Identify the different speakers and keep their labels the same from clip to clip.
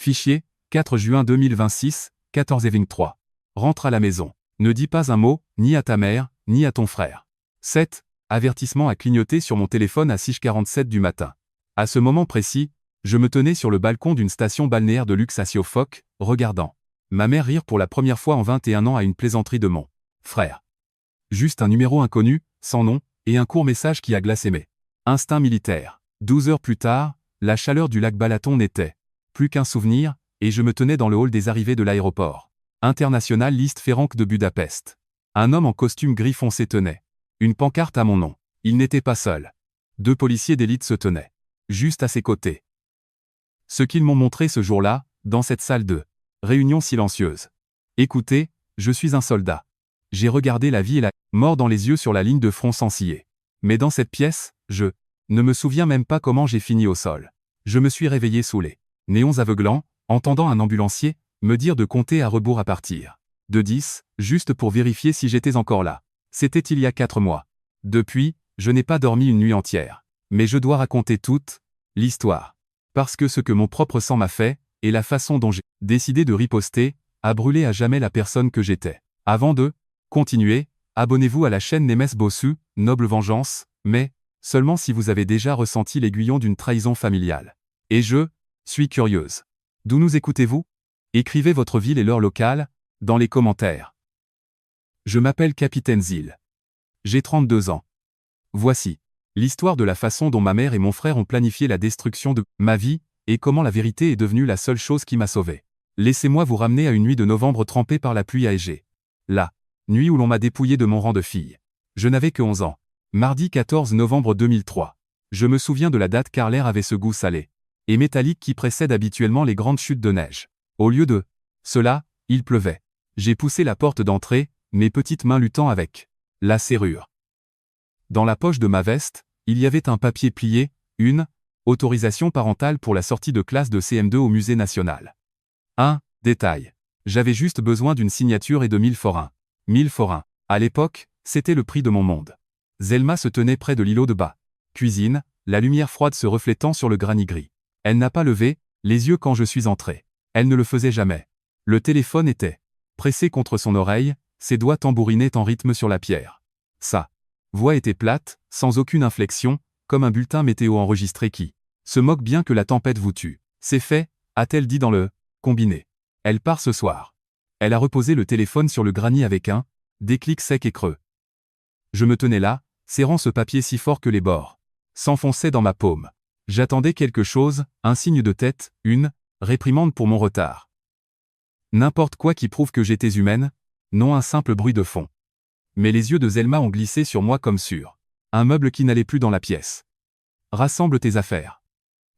Speaker 1: Fichier, 4 juin 2026, 14h23. Rentre à la maison. Ne dis pas un mot, ni à ta mère, ni à ton frère. 7. Avertissement a clignoté sur mon téléphone à 6h47 du matin. À ce moment précis, je me tenais sur le balcon d'une station balnéaire de luxe à Siofoc, regardant ma mère rire pour la première fois en 21 ans à une plaisanterie de mon frère. Juste un numéro inconnu, sans nom, et un court message qui a glacé mes instincts militaires. 12 heures plus tard, la chaleur du lac Balaton n'était plus qu'un souvenir, et je me tenais dans le hall des arrivées de l'aéroport international Liszt Ferenc de Budapest. Un homme en costume gris foncé tenait une pancarte à mon nom. Il n'était pas seul. 2 policiers d'élite se tenaient juste à ses côtés. Ce qu'ils m'ont montré ce jour-là, dans cette salle de réunion silencieuse. Écoutez, je suis un soldat. J'ai regardé la vie et la mort dans les yeux sur la ligne de front sans ciller. Mais dans cette pièce, je ne me souviens même pas comment j'ai fini au sol. Je me suis réveillé sous les néons aveuglants, entendant un ambulancier me dire de compter à rebours à partir de 10, juste pour vérifier si j'étais encore là. C'était il y a 4 mois. Depuis, je n'ai pas dormi une nuit entière. Mais je dois raconter toute l'histoire. Parce que ce que mon propre sang m'a fait, et la façon dont j'ai décidé de riposter, a brûlé à jamais la personne que j'étais. Avant de continuer, abonnez-vous à la chaîne Nemes Bossu, Noble Vengeance, mais seulement si vous avez déjà ressenti l'aiguillon d'une trahison familiale. Et je suis curieuse. D'où nous écoutez-vous? Écrivez votre ville et l'heure locale dans les commentaires. Je m'appelle Capitaine Zil. J'ai 32 ans. Voici l'histoire de la façon dont ma mère et mon frère ont planifié la destruction de ma vie, et comment la vérité est devenue la seule chose qui m'a sauvé. Laissez-moi vous ramener à une nuit de novembre trempée par la pluie aégée. La nuit où l'on m'a dépouillé de mon rang de fille. Je n'avais que 11 ans. Mardi 14 novembre 2003. Je me souviens de la date car l'air avait ce goût salé et métallique qui précède habituellement les grandes chutes de neige. Au lieu de cela, il pleuvait. J'ai poussé la porte d'entrée, mes petites mains luttant avec la serrure. Dans la poche de ma veste, il y avait un papier plié, une autorisation parentale pour la sortie de classe de CM2 au musée national. Un détail. J'avais juste besoin d'une signature et de 1000 forains. 1000 forains. À l'époque, c'était le prix de mon monde. Zelma se tenait près de l'îlot de bas cuisine, la lumière froide se reflétant sur le granit gris. Elle n'a pas levé les yeux quand je suis entré. Elle ne le faisait jamais. Le téléphone était pressé contre son oreille, ses doigts tambourinaient en rythme sur la pierre. Sa voix était plate, sans aucune inflexion, comme un bulletin météo enregistré qui se moque bien que la tempête vous tue. C'est fait, a-t-elle dit dans le combiné. Elle part ce soir. Elle a reposé le téléphone sur le granit avec un déclic sec et creux. Je me tenais là, serrant ce papier si fort que les bords s'enfonçaient dans ma paume. J'attendais quelque chose, un signe de tête, une réprimande pour mon retard. N'importe quoi qui prouve que j'étais humaine, non un simple bruit de fond. Mais les yeux de Zelma ont glissé sur moi comme sur un meuble qui n'allait plus dans la pièce. Rassemble tes affaires.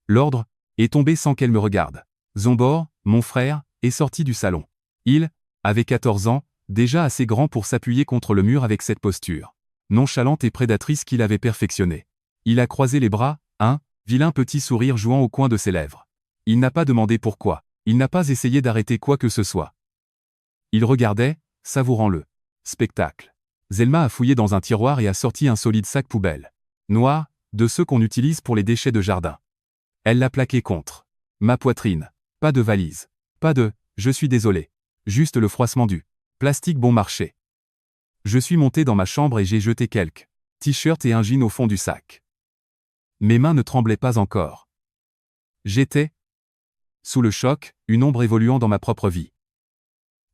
Speaker 1: L'ordre est tombé sans qu'elle me regarde. Zombor, mon frère, est sorti du salon. Il avait 14 ans, déjà assez grand pour s'appuyer contre le mur avec cette posture nonchalante et prédatrice qu'il avait perfectionnée. Il a croisé les bras, un vilain petit sourire jouant au coin de ses lèvres. Il n'a pas demandé pourquoi. Il n'a pas essayé d'arrêter quoi que ce soit. Il regardait, savourant le spectacle. Zelma a fouillé dans un tiroir et a sorti un solide sac poubelle. Noir, de ceux qu'on utilise pour les déchets de jardin. Elle l'a plaqué contre ma poitrine. Pas de valise. Pas de « je suis désolé ». Juste le froissement du plastique bon marché. Je suis monté dans ma chambre et j'ai jeté quelques t-shirts et un jean au fond du sac. Mes mains ne tremblaient pas encore. J'étais sous le choc, une ombre évoluant dans ma propre vie.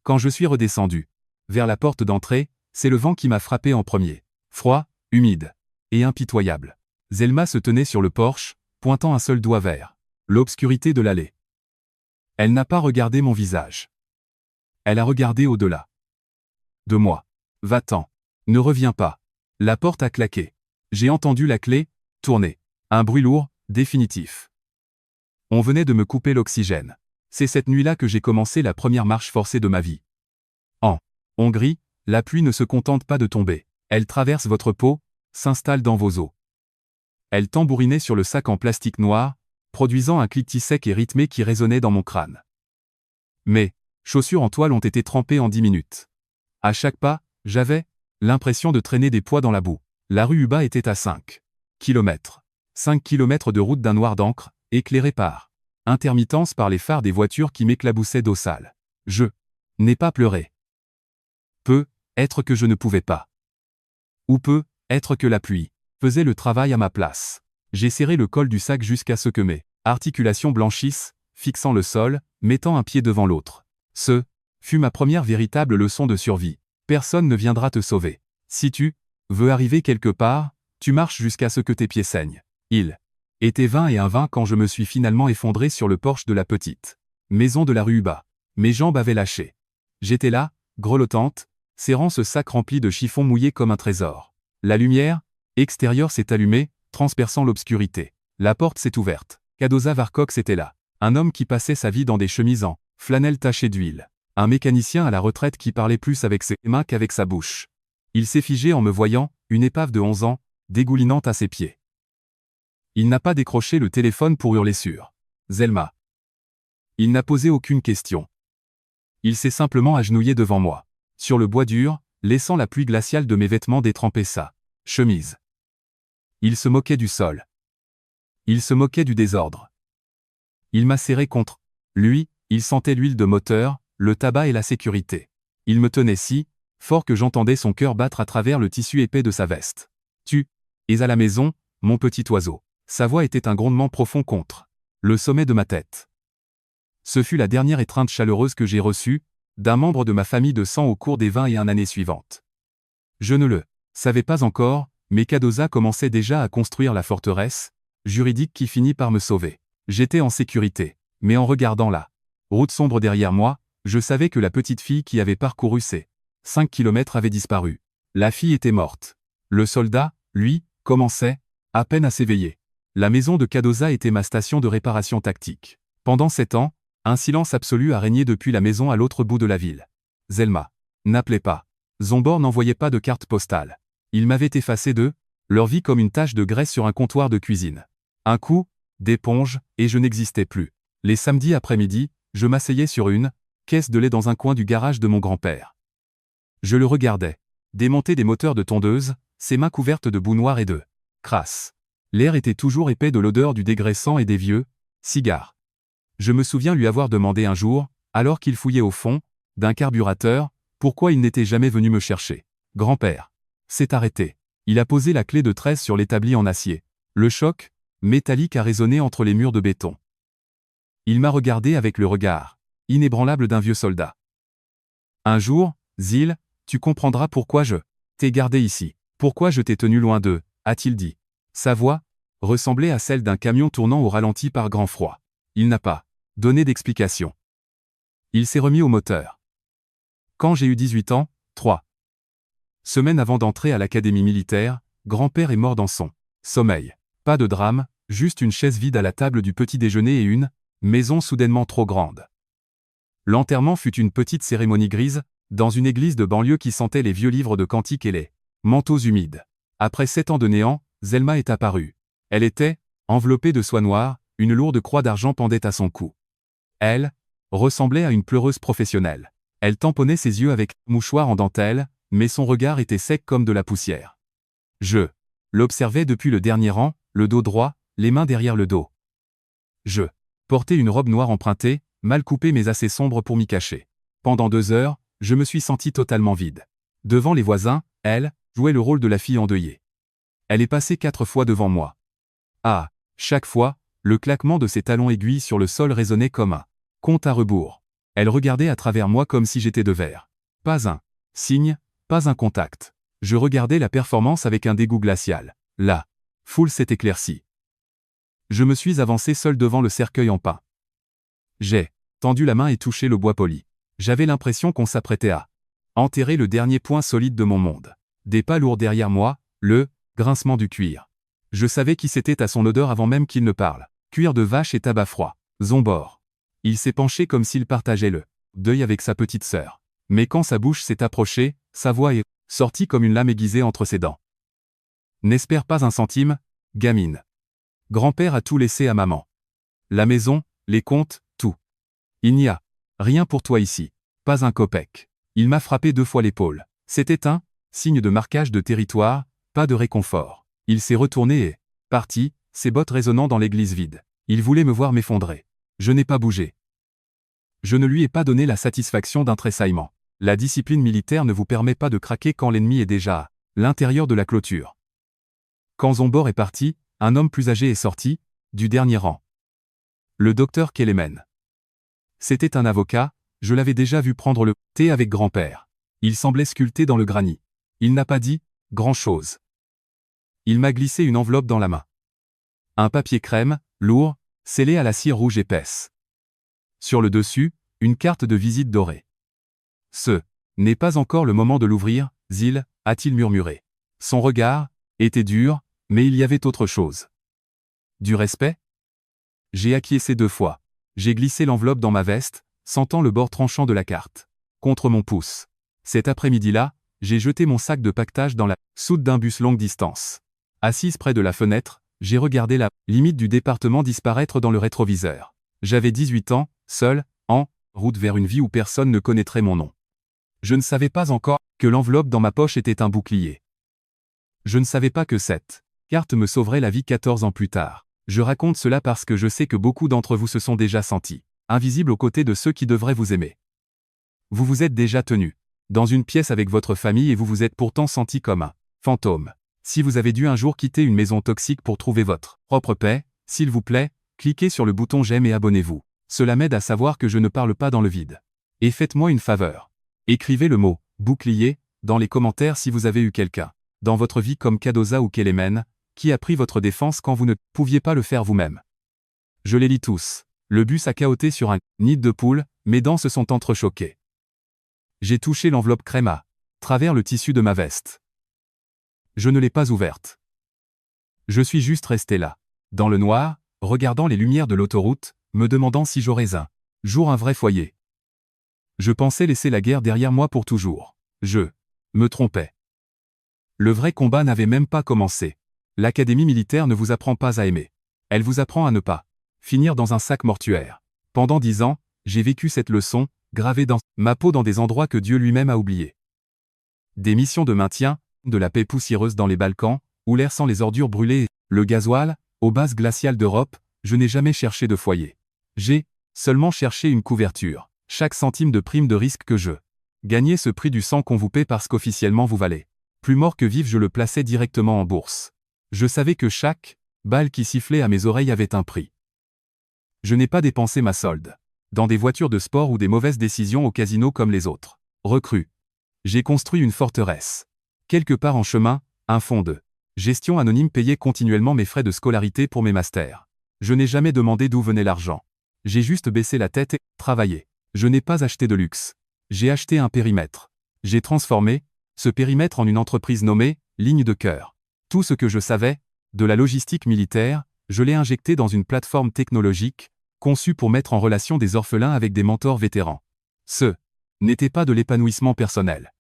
Speaker 1: Quand je suis redescendu vers la porte d'entrée, c'est le vent qui m'a frappé en premier. Froid, humide et impitoyable. Zelma se tenait sur le porche, pointant un seul doigt vers l'obscurité de l'allée. Elle n'a pas regardé mon visage. Elle a regardé au-delà de moi. Va-t'en. Ne reviens pas. La porte a claqué. J'ai entendu la clé tourner. Un bruit lourd, définitif. On venait de me couper l'oxygène. C'est cette nuit-là que j'ai commencé la première marche forcée de ma vie. En Hongrie, la pluie ne se contente pas de tomber. Elle traverse votre peau, s'installe dans vos os. Elle tambourinait sur le sac en plastique noir, produisant un cliquetis sec et rythmé qui résonnait dans mon crâne. Mes chaussures en toile ont été trempées en 10 minutes. À chaque pas, j'avais l'impression de traîner des poids dans la boue. La rue Uba était à 5 kilomètres. 5 kilomètres de route d'un noir d'encre, éclairée par intermittence par les phares des voitures qui m'éclaboussaient d'eau sale. Je n'ai pas pleuré. Peut être que je ne pouvais pas. Ou peut être que la pluie faisait le travail à ma place. J'ai serré le col du sac jusqu'à ce que mes articulations blanchissent, fixant le sol, mettant un pied devant l'autre. Ce fut ma première véritable leçon de survie. Personne ne viendra te sauver. Si tu veux arriver quelque part, tu marches jusqu'à ce que tes pieds saignent. Il était 20h20 quand je me suis finalement effondré sur le porche de la petite maison de la rue Bas. Mes jambes avaient lâché. J'étais là, grelottante, serrant ce sac rempli de chiffons mouillés comme un trésor. La lumière extérieure s'est allumée, transperçant l'obscurité. La porte s'est ouverte. Kadoza Varcox était là. Un homme qui passait sa vie dans des chemises en flanelle tachée d'huile. Un mécanicien à la retraite qui parlait plus avec ses mains qu'avec sa bouche. Il s'est figé en me voyant, une épave de 11 ans, dégoulinante à ses pieds. Il n'a pas décroché le téléphone pour hurler sur Zelma. Il n'a posé aucune question. Il s'est simplement agenouillé devant moi, sur le bois dur, laissant la pluie glaciale de mes vêtements détremper sa chemise. Il se moquait du sol. Il se moquait du désordre. Il m'a serré contre lui, il sentait l'huile de moteur, le tabac et la sécurité. Il me tenait si fort que j'entendais son cœur battre à travers le tissu épais de sa veste. Tu es à la maison, mon petit oiseau. Sa voix était un grondement profond contre le sommet de ma tête. Ce fut la dernière étreinte chaleureuse que j'ai reçue d'un membre de ma famille de sang au cours des 21 années suivantes. Je ne le savais pas encore, mais Kadoza commençait déjà à construire la forteresse juridique qui finit par me sauver. J'étais en sécurité, mais en regardant la route sombre derrière moi, je savais que la petite fille qui avait parcouru ces 5 kilomètres avait disparu. La fille était morte. Le soldat, lui, commençait à peine à s'éveiller. La maison de Kadoza était ma station de réparation tactique. Pendant 7 ans, un silence absolu a régné depuis la maison à l'autre bout de la ville. Zelma n'appelait pas. Zombor n'envoyait pas de carte postale. Ils m'avaient effacé de leur vie comme une tache de graisse sur un comptoir de cuisine. Un coup d'éponge, et je n'existais plus. Les samedis après-midi, je m'asseyais sur une caisse de lait dans un coin du garage de mon grand-père. Je le regardais démonter des moteurs de tondeuse, ses mains couvertes de boue noire et de crasse. L'air était toujours épais de l'odeur du dégraissant et des vieux cigares. Je me souviens lui avoir demandé un jour, alors qu'il fouillait au fond d'un carburateur, pourquoi il n'était jamais venu me chercher. Grand-père s'est arrêté. Il a posé la clé de 13 sur l'établi en acier. Le choc métallique a résonné entre les murs de béton. Il m'a regardé avec le regard inébranlable d'un vieux soldat. Un jour, Zil, tu comprendras pourquoi je t'ai gardé ici. Pourquoi je t'ai tenu loin d'eux, a-t-il dit. Sa voix ressemblait à celle d'un camion tournant au ralenti par grand froid. Il n'a pas donné d'explication. Il s'est remis au moteur. Quand j'ai eu 18 ans, 3 semaines avant d'entrer à l'académie militaire, grand-père est mort dans son sommeil. Pas de drame, juste une chaise vide à la table du petit déjeuner et une maison soudainement trop grande. L'enterrement fut une petite cérémonie grise, dans une église de banlieue qui sentait les vieux livres de cantiques et les manteaux humides. Après 7 ans de néant, Zelma est apparue. Elle était enveloppée de soie noire, une lourde croix d'argent pendait à son cou. Elle ressemblait à une pleureuse professionnelle. Elle tamponnait ses yeux avec un mouchoir en dentelle, mais son regard était sec comme de la poussière. Je l'observais depuis le dernier rang, le dos droit, les mains derrière le dos. Je portais une robe noire empruntée, mal coupée mais assez sombre pour m'y cacher. Pendant 2 heures, je me suis senti totalement vide. Devant les voisins, elle jouait le rôle de la fille endeuillée. Elle est passée 4 fois devant moi. Ah, chaque fois, le claquement de ses talons aiguilles sur le sol résonnait comme un compte à rebours. Elle regardait à travers moi comme si j'étais de verre. Pas un signe, pas un contact. Je regardais la performance avec un dégoût glacial. La foule s'est éclaircie. Je me suis avancé seul devant le cercueil en pin. J'ai tendu la main et touché le bois poli. J'avais l'impression qu'on s'apprêtait à enterrer le dernier point solide de mon monde. Des pas lourds derrière moi, le grincement du cuir. Je savais qui c'était à son odeur avant même qu'il ne parle. Cuir de vache et tabac froid. Zombor. Il s'est penché comme s'il partageait le deuil avec sa petite sœur. Mais quand sa bouche s'est approchée, sa voix est sortie comme une lame aiguisée entre ses dents. N'espère pas un centime, gamine. Grand-père a tout laissé à maman. La maison, les comptes, tout. Il n'y a rien pour toi ici. Pas un copec. Il m'a frappé 2 fois l'épaule. C'était un signe de marquage de territoire, pas de réconfort. Il s'est retourné et parti, ses bottes résonnant dans l'église vide. Il voulait me voir m'effondrer. Je n'ai pas bougé. Je ne lui ai pas donné la satisfaction d'un tressaillement. La discipline militaire ne vous permet pas de craquer quand l'ennemi est déjà à l'intérieur de la clôture. Quand Zombor est parti, un homme plus âgé est sorti, du dernier rang. Le docteur Kelemen. C'était un avocat, je l'avais déjà vu prendre le thé avec grand-père. Il semblait sculpté dans le granit. Il n'a pas dit grand-chose. Il m'a glissé une enveloppe dans la main. Un papier crème, lourd, scellé à la cire rouge épaisse. Sur le dessus, une carte de visite dorée. Ce n'est pas encore le moment de l'ouvrir, Zil, a-t-il murmuré. Son regard était dur, mais il y avait autre chose. Du respect? J'ai acquiescé 2 fois. J'ai glissé l'enveloppe dans ma veste, sentant le bord tranchant de la carte contre mon pouce. Cet après-midi-là, j'ai jeté mon sac de paquetage dans la soute d'un bus longue distance. Assise près de la fenêtre, j'ai regardé la limite du département disparaître dans le rétroviseur. J'avais 18 ans, seul, en route vers une vie où personne ne connaîtrait mon nom. Je ne savais pas encore que l'enveloppe dans ma poche était un bouclier. Je ne savais pas que cette carte me sauverait la vie 14 ans plus tard. Je raconte cela parce que je sais que beaucoup d'entre vous se sont déjà sentis invisibles aux côtés de ceux qui devraient vous aimer. Vous vous êtes déjà tenus dans une pièce avec votre famille et vous vous êtes pourtant senti comme un fantôme. Si vous avez dû un jour quitter une maison toxique pour trouver votre propre paix, s'il vous plaît, cliquez sur le bouton j'aime et abonnez-vous. Cela m'aide à savoir que je ne parle pas dans le vide. Et faites-moi une faveur. Écrivez le mot « bouclier » dans les commentaires si vous avez eu quelqu'un dans votre vie comme Kadoza ou Kelemen, qui a pris votre défense quand vous ne pouviez pas le faire vous-même. Je les lis tous. Le bus a cahoté sur un nid de poule, mes dents se sont entrechoquées. J'ai touché l'enveloppe crème à travers le tissu de ma veste. Je ne l'ai pas ouverte. Je suis juste resté là, dans le noir, regardant les lumières de l'autoroute, me demandant si j'aurais un jour un vrai foyer. Je pensais laisser la guerre derrière moi pour toujours. Je me trompais. Le vrai combat n'avait même pas commencé. L'académie militaire ne vous apprend pas à aimer. Elle vous apprend à ne pas finir dans un sac mortuaire. Pendant 10 ans, j'ai vécu cette leçon, gravée dans ma peau dans des endroits que Dieu lui-même a oubliés. Des missions de maintien, de la paix poussiéreuse dans les Balkans, où l'air sent les ordures brûlées, le gasoil, aux bases glaciales d'Europe, je n'ai jamais cherché de foyer. J'ai seulement cherché une couverture. Chaque centime de prime de risque que je gagnais ce prix du sang qu'on vous paie parce qu'officiellement vous valez. Plus mort que vif, je le plaçais directement en bourse. Je savais que chaque balle qui sifflait à mes oreilles avait un prix. Je n'ai pas dépensé ma solde dans des voitures de sport ou des mauvaises décisions au casino comme les autres recrues. J'ai construit une forteresse. Quelque part en chemin, un fonds de gestion anonyme payait continuellement mes frais de scolarité pour mes masters. Je n'ai jamais demandé d'où venait l'argent. J'ai juste baissé la tête et travaillé. Je n'ai pas acheté de luxe. J'ai acheté un périmètre. J'ai transformé ce périmètre en une entreprise nommée Ligne de cœur. Tout ce que je savais de la logistique militaire, je l'ai injecté dans une plateforme technologique conçue pour mettre en relation des orphelins avec des mentors vétérans. Ce n'était pas de l'épanouissement personnel.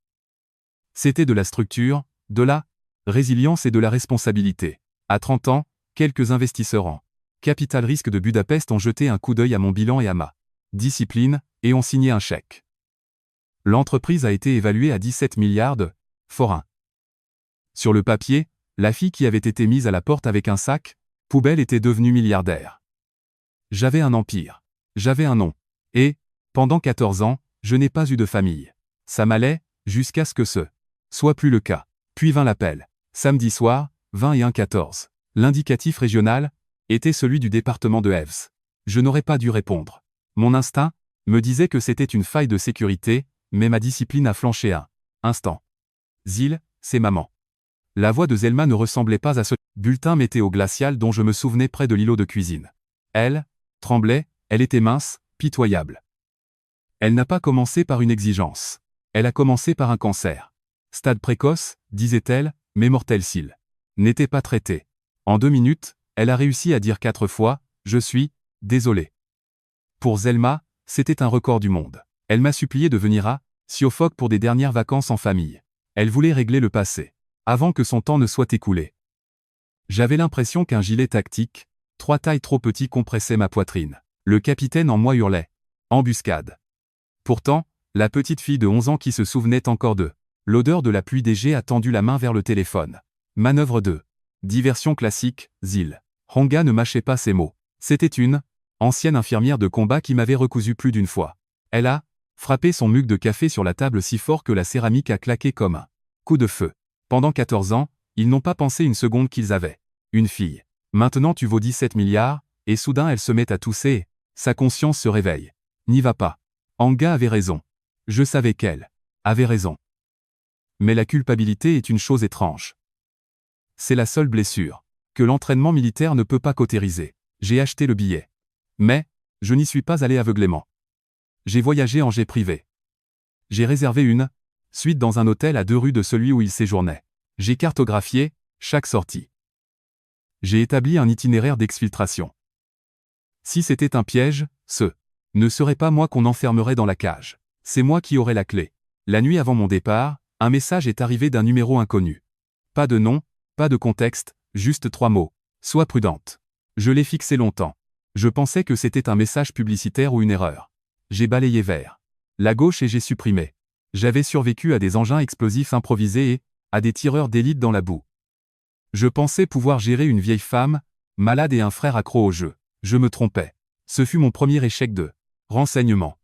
Speaker 1: C'était de la structure, de la résilience et de la responsabilité. À 30 ans, quelques investisseurs en capital risque de Budapest ont jeté un coup d'œil à mon bilan et à ma discipline, et ont signé un chèque. L'entreprise a été évaluée à 17 milliards de forints. Sur le papier, la fille qui avait été mise à la porte avec un sac poubelle était devenue milliardaire. J'avais un empire. J'avais un nom. Et, pendant 14 ans, je n'ai pas eu de famille. Ça m'allait, jusqu'à ce que ce soit plus le cas. Puis vint l'appel. Samedi soir, 20 et 1-14. L'indicatif régional était celui du département de Eves. Je n'aurais pas dû répondre. Mon instinct me disait que c'était une faille de sécurité, mais ma discipline a flanché un instant. Zil, c'est maman. La voix de Zelma ne ressemblait pas à ce bulletin météo glacial dont je me souvenais près de l'îlot de cuisine. Elle tremblait, elle était mince, pitoyable. Elle n'a pas commencé par une exigence. Elle a commencé par un cancer. Stade précoce, disait-elle, mais mortel s'il n'était pas traité. En 2 minutes, elle a réussi à dire 4 fois « Je suis désolée ». Pour Zelma, c'était un record du monde. Elle m'a supplié de venir à Siofok pour des dernières vacances en famille. Elle voulait régler le passé, avant que son temps ne soit écoulé. J'avais l'impression qu'un gilet tactique, 3 tailles trop petit compressait ma poitrine. Le capitaine en moi hurlait. Embuscade. Pourtant, la petite fille de 11 ans qui se souvenait encore de l'odeur de la pluie DG a tendu la main vers le téléphone. Manœuvre 2. Diversion classique, Zil. Honga ne mâchait pas ses mots. C'était une ancienne infirmière de combat qui m'avait recousu plus d'une fois. Elle a frappé son mug de café sur la table si fort que la céramique a claqué comme un coup de feu. Pendant 14 ans, ils n'ont pas pensé une seconde qu'ils avaient une fille. Maintenant tu vaux 17 milliards, et soudain elle se met à tousser et sa conscience se réveille. N'y va pas. Anga avait raison. Je savais qu'elle avait raison. Mais la culpabilité est une chose étrange. C'est la seule blessure que l'entraînement militaire ne peut pas cautériser. J'ai acheté le billet. Mais, je n'y suis pas allé aveuglément. J'ai voyagé en jet privé. J'ai réservé une suite dans un hôtel à 2 rues de celui où il séjournait. J'ai cartographié chaque sortie. J'ai établi un itinéraire d'exfiltration. Si c'était un piège, ce ne serait pas moi qu'on enfermerait dans la cage. C'est moi qui aurais la clé. La nuit avant mon départ, un message est arrivé d'un numéro inconnu. Pas de nom, pas de contexte, juste 3 mots. Sois prudente. Je l'ai fixé longtemps. Je pensais que c'était un message publicitaire ou une erreur. J'ai balayé vers la gauche et j'ai supprimé. J'avais survécu à des engins explosifs improvisés et à des tireurs d'élite dans la boue. Je pensais pouvoir gérer une vieille femme, malade et un frère accro au jeu. Je me trompais. Ce fut mon premier échec de renseignement.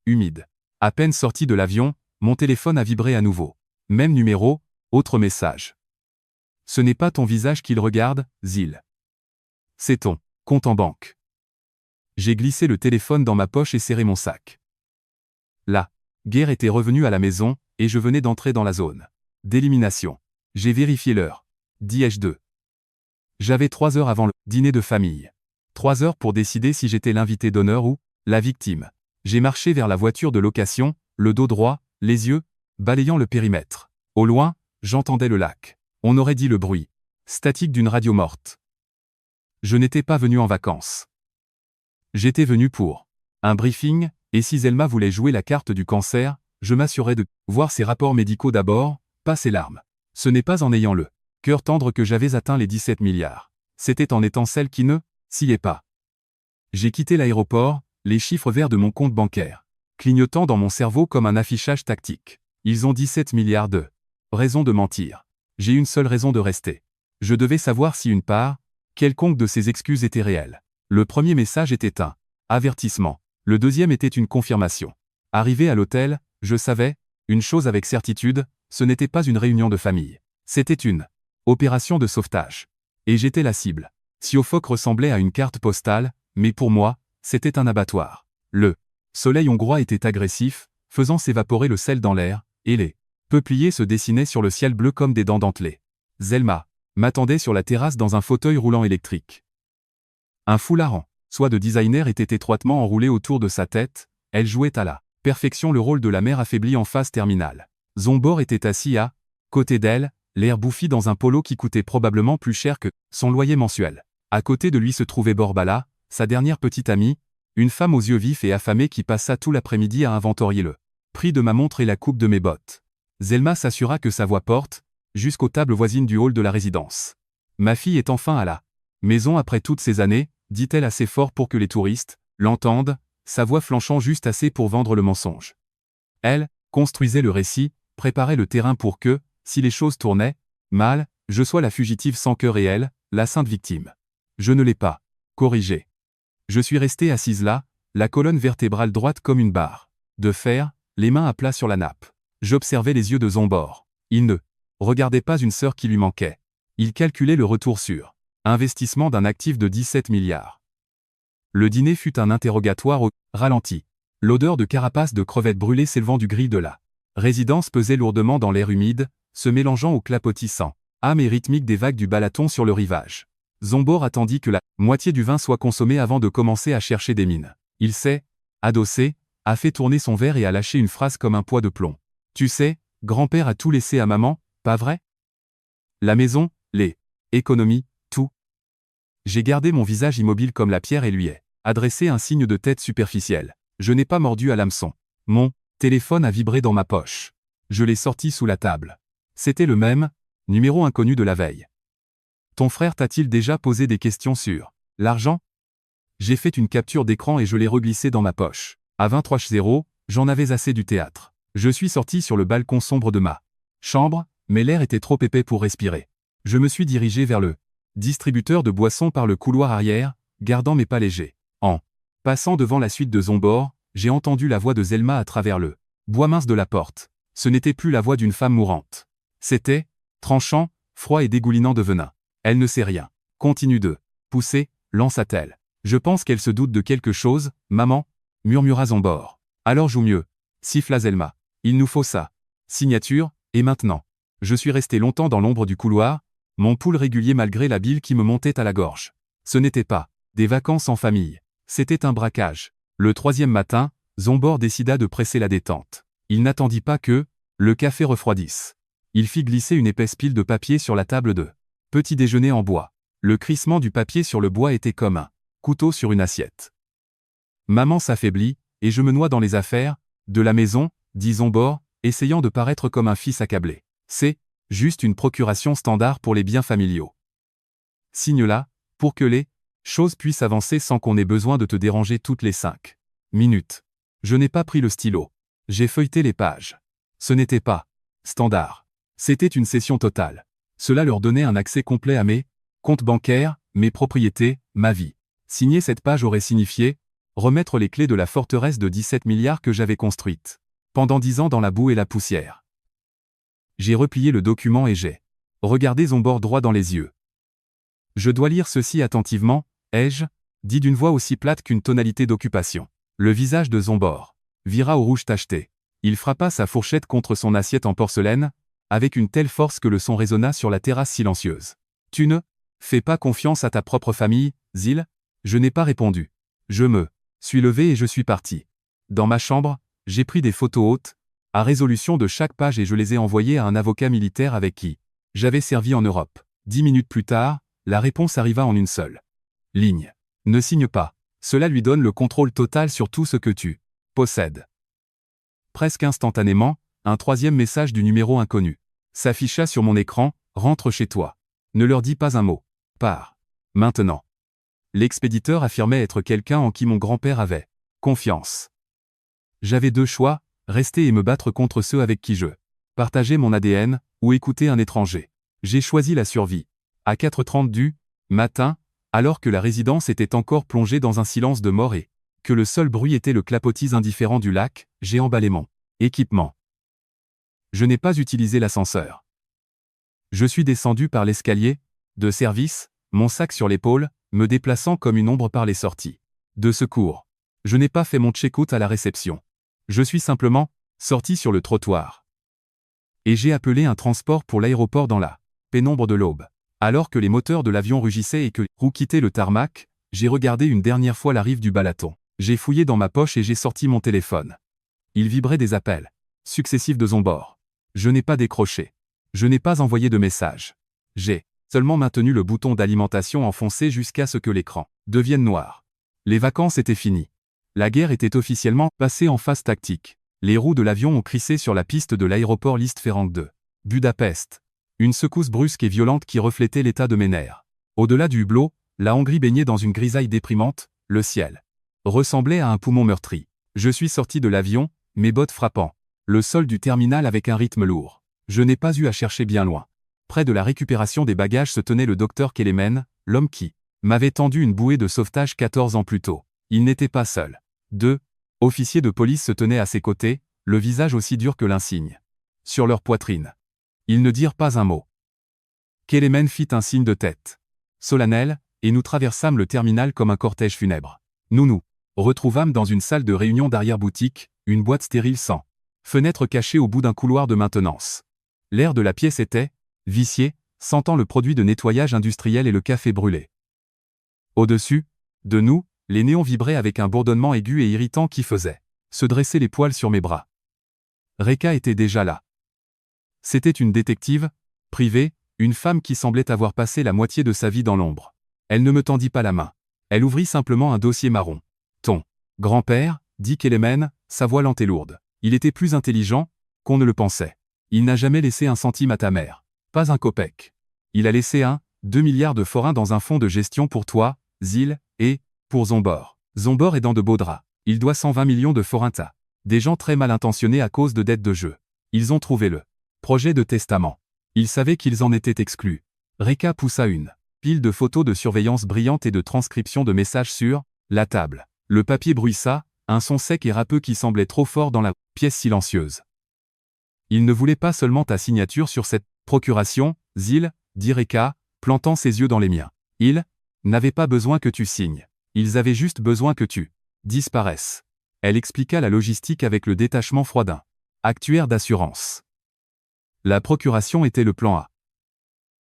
Speaker 1: Humide. À peine sorti de l'avion, mon téléphone a vibré à nouveau. Même numéro, autre message. Ce n'est pas ton visage qu'il regarde, Zil. C'est ton compte en banque. J'ai glissé le téléphone dans ma poche et serré mon sac. La guerre était revenue à la maison, et je venais d'entrer dans la zone d'élimination. J'ai vérifié l'heure. Dis-je 2. J'avais 3 heures avant le dîner de famille. 3 heures pour décider si j'étais l'invité d'honneur ou la victime. J'ai marché vers la voiture de location, le dos droit, les yeux balayant le périmètre. Au loin, j'entendais le lac. On aurait dit le bruit statique d'une radio morte. Je n'étais pas venu en vacances. J'étais venu pour un briefing, et si Zelma voulait jouer la carte du cancer, je m'assurais de voir ses rapports médicaux d'abord, pas ses larmes. Ce n'est pas en ayant le cœur tendre que j'avais atteint les 17 milliards. C'était en étant celle qui ne s'y est pas. J'ai quitté l'aéroport, les chiffres verts de mon compte bancaire clignotant dans mon cerveau comme un affichage tactique. Ils ont 17 milliards de raisons de mentir. J'ai une seule raison de rester. Je devais savoir si une part quelconque de ces excuses était réelle. Le premier message était un avertissement. Le deuxième était une confirmation. Arrivé à l'hôtel, je savais une chose avec certitude, ce n'était pas une réunion de famille. C'était une opération de sauvetage. Et j'étais la cible. Siofok ressemblait à une carte postale, mais pour moi, c'était un abattoir. Le soleil hongrois était agressif, faisant s'évaporer le sel dans l'air, et les peupliers se dessinaient sur le ciel bleu comme des dents dentelées. Zelma m'attendait sur la terrasse dans un fauteuil roulant électrique. Un foulard en soie de designer était étroitement enroulé autour de sa tête, elle jouait à la perfection le rôle de la mère affaiblie en phase terminale. Zombor était assis à côté d'elle, l'air bouffi dans un polo qui coûtait probablement plus cher que son loyer mensuel. À côté de lui se trouvait Borbala, sa dernière petite amie, une femme aux yeux vifs et affamée qui passa tout l'après-midi à inventorier le prix de ma montre et la coupe de mes bottes. Zelma s'assura que sa voix porte jusqu'aux tables voisines du hall de la résidence. Ma fille est enfin à la maison après toutes ces années, dit-elle assez fort pour que les touristes l'entendent, sa voix flanchant juste assez pour vendre le mensonge. Elle construisait le récit, préparait le terrain pour que, si les choses tournaient mal, je sois la fugitive sans cœur et elle, la sainte victime. Je ne l'ai pas corrigée. Je suis restée assise là, la colonne vertébrale droite comme une barre de fer, les mains à plat sur la nappe. J'observais les yeux de Zombor. Il ne regardait pas une sœur qui lui manquait. Il calculait le retour sur investissement d'un actif de 17 milliards. Le dîner fut un interrogatoire au ralenti. L'odeur de carapace de crevettes brûlées s'élevant du grill de la résidence pesait lourdement dans l'air humide, se mélangeant au clapotissant âme et rythmique des vagues du Balaton sur le rivage. Zombor attendit que la moitié du vin soit consommée avant de commencer à chercher des mines. Il s'est adossé, a fait tourner son verre et a lâché une phrase comme un poids de plomb. Tu sais, grand-père a tout laissé à maman, pas vrai? La maison, les économies, tout. J'ai gardé mon visage immobile comme la pierre et lui ai adressé un signe de tête superficiel. Je n'ai pas mordu à l'hameçon. Mon téléphone a vibré dans ma poche. Je l'ai sorti sous la table. C'était le même numéro inconnu de la veille. Ton frère t'a-t-il déjà posé des questions sur l'argent? J'ai fait une capture d'écran et je l'ai reglissé dans ma poche. À 23h00, j'en avais assez du théâtre. Je suis sorti sur le balcon sombre de ma chambre, mais l'air était trop épais pour respirer. Je me suis dirigé vers le distributeur de boissons par le couloir arrière, gardant mes pas légers. En passant devant la suite de Zombor, j'ai entendu la voix de Zelma à travers le bois mince de la porte. Ce n'était plus la voix d'une femme mourante. C'était tranchant, froid et dégoulinant de venin. Elle ne sait rien. Continue de pousser, lança-t-elle. Je pense qu'elle se doute de quelque chose, maman, murmura Zombor. Alors joue mieux, siffla Zelma. Il nous faut ça. Signature, et maintenant. Je suis resté longtemps dans l'ombre du couloir, mon pouls régulier malgré la bile qui me montait à la gorge. Ce n'était pas des vacances en famille. C'était un braquage. Le 3e matin, Zombor décida de presser la détente. Il n'attendit pas que le café refroidisse. Il fit glisser une épaisse pile de papier sur la table de petit déjeuner en bois. Le crissement du papier sur le bois était comme un couteau sur une assiette. Maman s'affaiblit, et je me noie dans les affaires de la maison, dit Zombor, essayant de paraître comme un fils accablé. C'est juste une procuration standard pour les biens familiaux. Signe-la, pour que les choses puissent avancer sans qu'on ait besoin de te déranger toutes les 5 minutes. Je n'ai pas pris le stylo. J'ai feuilleté les pages. Ce n'était pas standard. C'était une cession totale. Cela leur donnait un accès complet à mes comptes bancaires, mes propriétés, ma vie. Signer cette page aurait signifié remettre les clés de la forteresse de 17 milliards que j'avais construite. Pendant 10 ans dans la boue et la poussière. J'ai replié le document et j'ai regardé Zombor droit dans les yeux. Je dois lire ceci attentivement, ai-je dit d'une voix aussi plate qu'une tonalité d'occupation. Le visage de Zombor vira au rouge tacheté. Il frappa sa fourchette contre son assiette en porcelaine, avec une telle force que le son résonna sur la terrasse silencieuse. Tu ne fais pas confiance à ta propre famille, Zil? Je n'ai pas répondu. Je me suis levé et je suis parti. Dans ma chambre, j'ai pris des photos hautes, à résolution de chaque page et je les ai envoyées à un avocat militaire avec qui j'avais servi en Europe. 10 minutes plus tard, la réponse arriva en une seule ligne. Ne signe pas. Cela lui donne le contrôle total sur tout ce que tu possèdes. Presque instantanément, un 3e message du numéro inconnu s'afficha sur mon écran. Rentre chez toi. Ne leur dis pas un mot. Pars. Maintenant. L'expéditeur affirmait être quelqu'un en qui mon grand-père avait confiance. J'avais 2 choix, rester et me battre contre ceux avec qui je partageais mon ADN, ou écouter un étranger. J'ai choisi la survie. À 4h30 du matin, alors que la résidence était encore plongée dans un silence de mort et que le seul bruit était le clapotis indifférent du lac, j'ai emballé mon équipement. Je n'ai pas utilisé l'ascenseur. Je suis descendu par l'escalier de service, mon sac sur l'épaule, me déplaçant comme une ombre par les sorties de secours. Je n'ai pas fait mon check-out à la réception. Je suis simplement sorti sur le trottoir. Et j'ai appelé un transport pour l'aéroport dans la pénombre de l'aube. Alors que les moteurs de l'avion rugissaient et que roue quittait le tarmac, j'ai regardé une dernière fois la rive du Balaton. J'ai fouillé dans ma poche et j'ai sorti mon téléphone. Il vibrait des appels successifs de Zombor. Je n'ai pas décroché. Je n'ai pas envoyé de message. J'ai seulement maintenu le bouton d'alimentation enfoncé jusqu'à ce que l'écran devienne noir. Les vacances étaient finies. La guerre était officiellement passée en phase tactique. Les roues de l'avion ont crissé sur la piste de l'aéroport Liszt-Ferenc de Budapest. Une secousse brusque et violente qui reflétait l'état de mes nerfs. Au-delà du hublot, la Hongrie baignait dans une grisaille déprimante, le ciel ressemblait à un poumon meurtri. Je suis sorti de l'avion, mes bottes frappant le sol du terminal avec un rythme lourd. Je n'ai pas eu à chercher bien loin. Près de la récupération des bagages se tenait le docteur Kelemen, l'homme qui m'avait tendu une bouée de sauvetage 14 ans plus tôt. Il n'était pas seul. 2 officiers de police se tenaient à ses côtés, le visage aussi dur que l'insigne. Sur leur poitrine. Ils ne dirent pas un mot. Kelemen fit un signe de tête solennel, et nous traversâmes le terminal comme un cortège funèbre. Nous retrouvâmes dans une salle de réunion d'arrière-boutique, une boîte stérile sans fenêtre cachée au bout d'un couloir de maintenance. L'air de la pièce était vicié, sentant le produit de nettoyage industriel et le café brûlé. Au-dessus de nous, les néons vibraient avec un bourdonnement aigu et irritant qui faisait se dresser les poils sur mes bras. Reka était déjà là. C'était une détective privée, une femme qui semblait avoir passé la moitié de sa vie dans l'ombre. Elle ne me tendit pas la main. Elle ouvrit simplement un dossier marron. Ton grand-père, dit Kelemen, sa voix lente et lourde. Il était plus intelligent qu'on ne le pensait. Il n'a jamais laissé un centime à ta mère. Pas un kopek. Il a laissé 2 milliards de forints dans un fonds de gestion pour toi, Zil, et pour Zombor. Zombor est dans de beaux draps. Il doit 120 millions de forints à des gens très mal intentionnés à cause de dettes de jeu. Ils ont trouvé le projet de testament. Ils savaient qu'ils en étaient exclus. Reka poussa une pile de photos de surveillance brillante et de transcription de messages sur la table. Le papier bruissa, un son sec et râpeux qui semblait trop fort dans la pièce silencieuse. Il ne voulait pas seulement ta signature sur cette procuration, Zil, dit Reka, plantant ses yeux dans les miens. Ils n'avaient pas besoin que tu signes. Ils avaient juste besoin que tu disparaisses. Elle expliqua la logistique avec le détachement froid d'un actuaire d'assurance. La procuration était le plan A.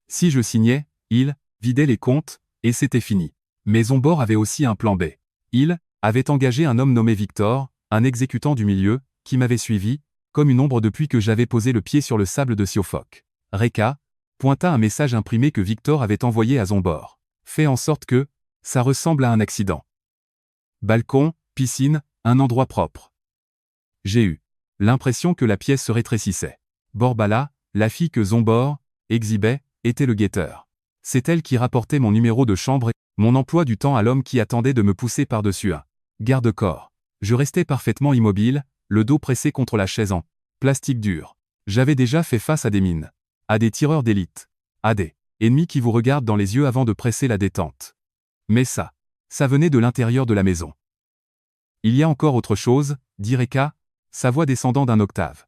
Speaker 1: Si je signais, il vidait les comptes, et c'était fini. Mais Zombor avait aussi un plan B. Il avait engagé un homme nommé Victor, un exécutant du milieu, qui m'avait suivi, comme une ombre depuis que j'avais posé le pied sur le sable de Siofok. Reka pointa un message imprimé que Victor avait envoyé à Zombor. Fais en sorte que ça ressemble à un accident. Balcon, piscine, un endroit propre. J'ai eu l'impression que la pièce se rétrécissait. Borbala, la fille que Zombor exhibait, était le guetteur. C'est elle qui rapportait mon numéro de chambre et mon emploi du temps à l'homme qui attendait de me pousser par-dessus un garde-corps. Je restais parfaitement immobile, le dos pressé contre la chaise en plastique dur. J'avais déjà fait face à des mines, à des tireurs d'élite, à des ennemis qui vous regardent dans les yeux avant de presser la détente. Mais ça venait de l'intérieur de la maison. Il y a encore autre chose, dit Reka, sa voix descendant d'un octave.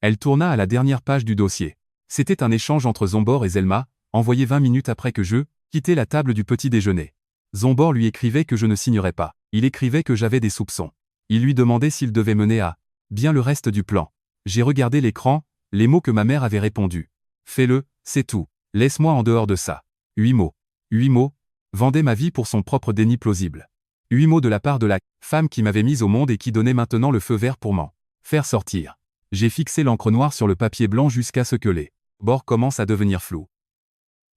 Speaker 1: Elle tourna à la dernière page du dossier. C'était un échange entre Zombor et Zelma, envoyé 20 minutes après que je quittais la table du petit déjeuner. Zombor lui écrivait que je ne signerais pas. Il écrivait que j'avais des soupçons. Il lui demandait s'il devait mener à bien le reste du plan. J'ai regardé l'écran, les mots que ma mère avait répondus. Fais-le, c'est tout. Laisse-moi en dehors de ça. 8 mots. 8 mots. Vendait ma vie pour son propre déni plausible. 8 mots de la part de la femme qui m'avait mise au monde et qui donnait maintenant le feu vert pour m'en faire sortir. J'ai fixé l'encre noire sur le papier blanc jusqu'à ce que les bords commencent à devenir flous.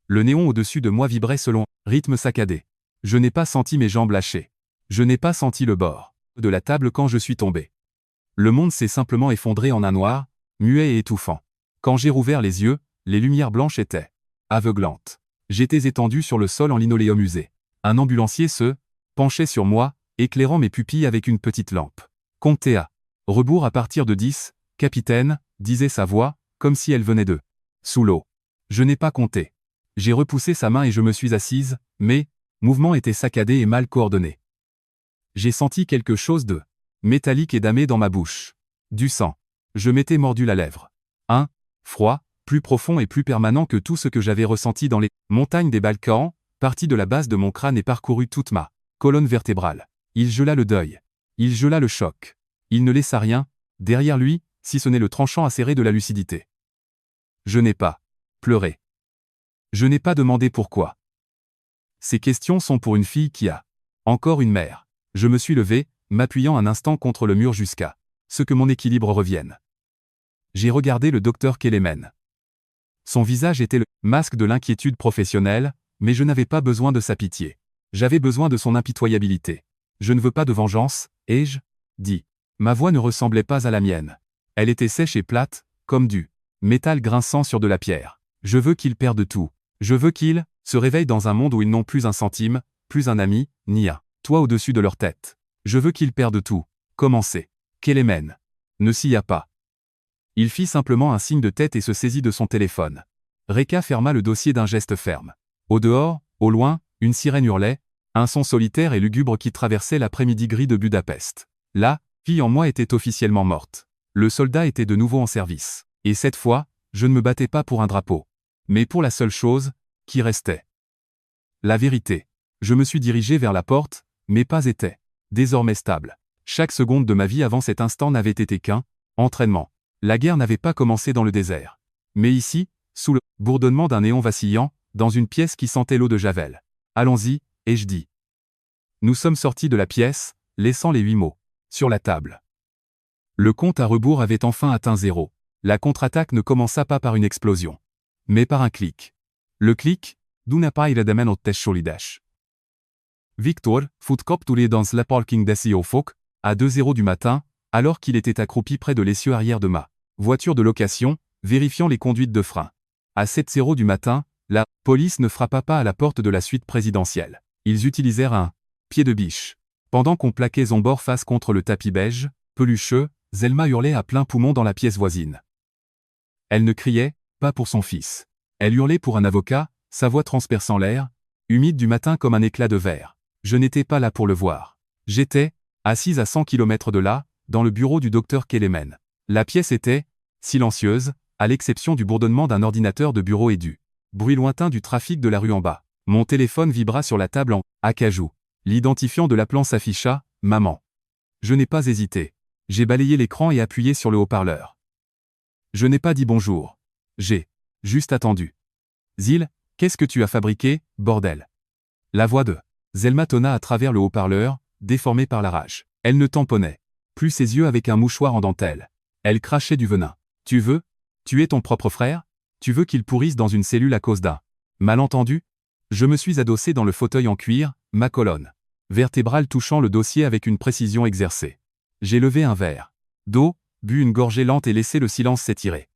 Speaker 1: Le néon au-dessus de moi vibrait selon rythme saccadé. Je n'ai pas senti mes jambes lâcher. Je n'ai pas senti le bord de la table quand je suis tombé. Le monde s'est simplement effondré en un noir, muet et étouffant. Quand j'ai rouvert les yeux, les lumières blanches étaient aveuglantes. J'étais étendu sur le sol en linoléum usé. Un ambulancier se penchait sur moi, éclairant mes pupilles avec une petite lampe. Comptez à rebours à partir de 10, capitaine, disait sa voix, comme si elle venait de sous l'eau. Je n'ai pas compté. J'ai repoussé sa main et je me suis assise, mais mouvement était saccadé et mal coordonné. J'ai senti quelque chose de métallique et damé dans ma bouche. Du sang. Je m'étais mordu la lèvre. Un froid, plus profond et plus permanent que tout ce que j'avais ressenti dans les montagnes des Balkans, parti de la base de mon crâne et parcouru toute ma colonne vertébrale. Il gela le deuil. Il gela le choc. Il ne laissa rien derrière lui, si ce n'est le tranchant acéré de la lucidité. Je n'ai pas pleuré. Je n'ai pas demandé pourquoi. Ces questions sont pour une fille qui a encore une mère. Je me suis levé, m'appuyant un instant contre le mur jusqu'à ce que mon équilibre revienne. J'ai regardé le docteur Kelemen. Son visage était le masque de l'inquiétude professionnelle, mais je n'avais pas besoin de sa pitié. J'avais besoin de son impitoyabilité. Je ne veux pas de vengeance, ai-je dit. Ma voix ne ressemblait pas à la mienne. Elle était sèche et plate, comme du métal grinçant sur de la pierre. Je veux qu'ils perdent tout. Je veux qu'ils se réveillent dans un monde où ils n'ont plus un centime, plus un ami, ni un toit au-dessus de leur tête. Je veux qu'ils perdent tout. Commencez. Kelemen ne s'y a pas. Il fit simplement un signe de tête et se saisit de son téléphone. Reka ferma le dossier d'un geste ferme. Au dehors, au loin, une sirène hurlait, un son solitaire et lugubre qui traversait l'après-midi gris de Budapest. La fille en moi était officiellement morte. Le soldat était de nouveau en service. Et cette fois, je ne me battais pas pour un drapeau. Mais pour la seule chose qui restait. La vérité. Je me suis dirigé vers la porte, mes pas étaient désormais stables. Chaque seconde de ma vie avant cet instant n'avait été qu'un entraînement. La guerre n'avait pas commencé dans le désert. Mais ici, sous le bourdonnement d'un néon vacillant, dans une pièce qui sentait l'eau de Javel. Allons-y, ai-je dit. Nous sommes sortis de la pièce, laissant les 8 mots sur la table. Le compte à rebours avait enfin atteint 0. La contre-attaque ne commença pas par une explosion, mais par un clic. Le clic, d'una pajredemen ottes solidash. Victor, fotkapturé dans la parking d'Esiofok, à 2h du matin, alors qu'il était accroupi près de l'essieu arrière de ma voiture de location, vérifiant les conduites de frein. À 7h du matin, la police ne frappa pas à la porte de la suite présidentielle. Ils utilisèrent un pied de biche. Pendant qu'on plaquait Zombor face contre le tapis beige, pelucheux, Zelma hurlait à plein poumon dans la pièce voisine. Elle ne criait pas pour son fils. Elle hurlait pour un avocat, sa voix transperçant l'air, humide du matin comme un éclat de verre. Je n'étais pas là pour le voir. J'étais, assise à 100 km de là, dans le bureau du docteur Kelemen. La pièce était silencieuse, à l'exception du bourdonnement d'un ordinateur de bureau et du bruit lointain du trafic de la rue en bas. Mon téléphone vibra sur la table en acajou. L'identifiant de l'appelant s'afficha, maman. Je n'ai pas hésité. J'ai balayé l'écran et appuyé sur le haut-parleur. Je n'ai pas dit bonjour. J'ai juste attendu. Zil, qu'est-ce que tu as fabriqué, bordel? La voix de Zelma tonna à travers le haut-parleur, déformée par la rage. Elle ne tamponnait plus ses yeux avec un mouchoir en dentelle. Elle crachait du venin. Tu veux tuer ton propre frère? Tu veux qu'il pourrisse dans une cellule à cause d'un malentendu? Je me suis adossé dans le fauteuil en cuir, ma colonne vertébrale touchant le dossier avec une précision exercée. J'ai levé un verre d'eau, bu une gorgée lente et laissé le silence s'étirer.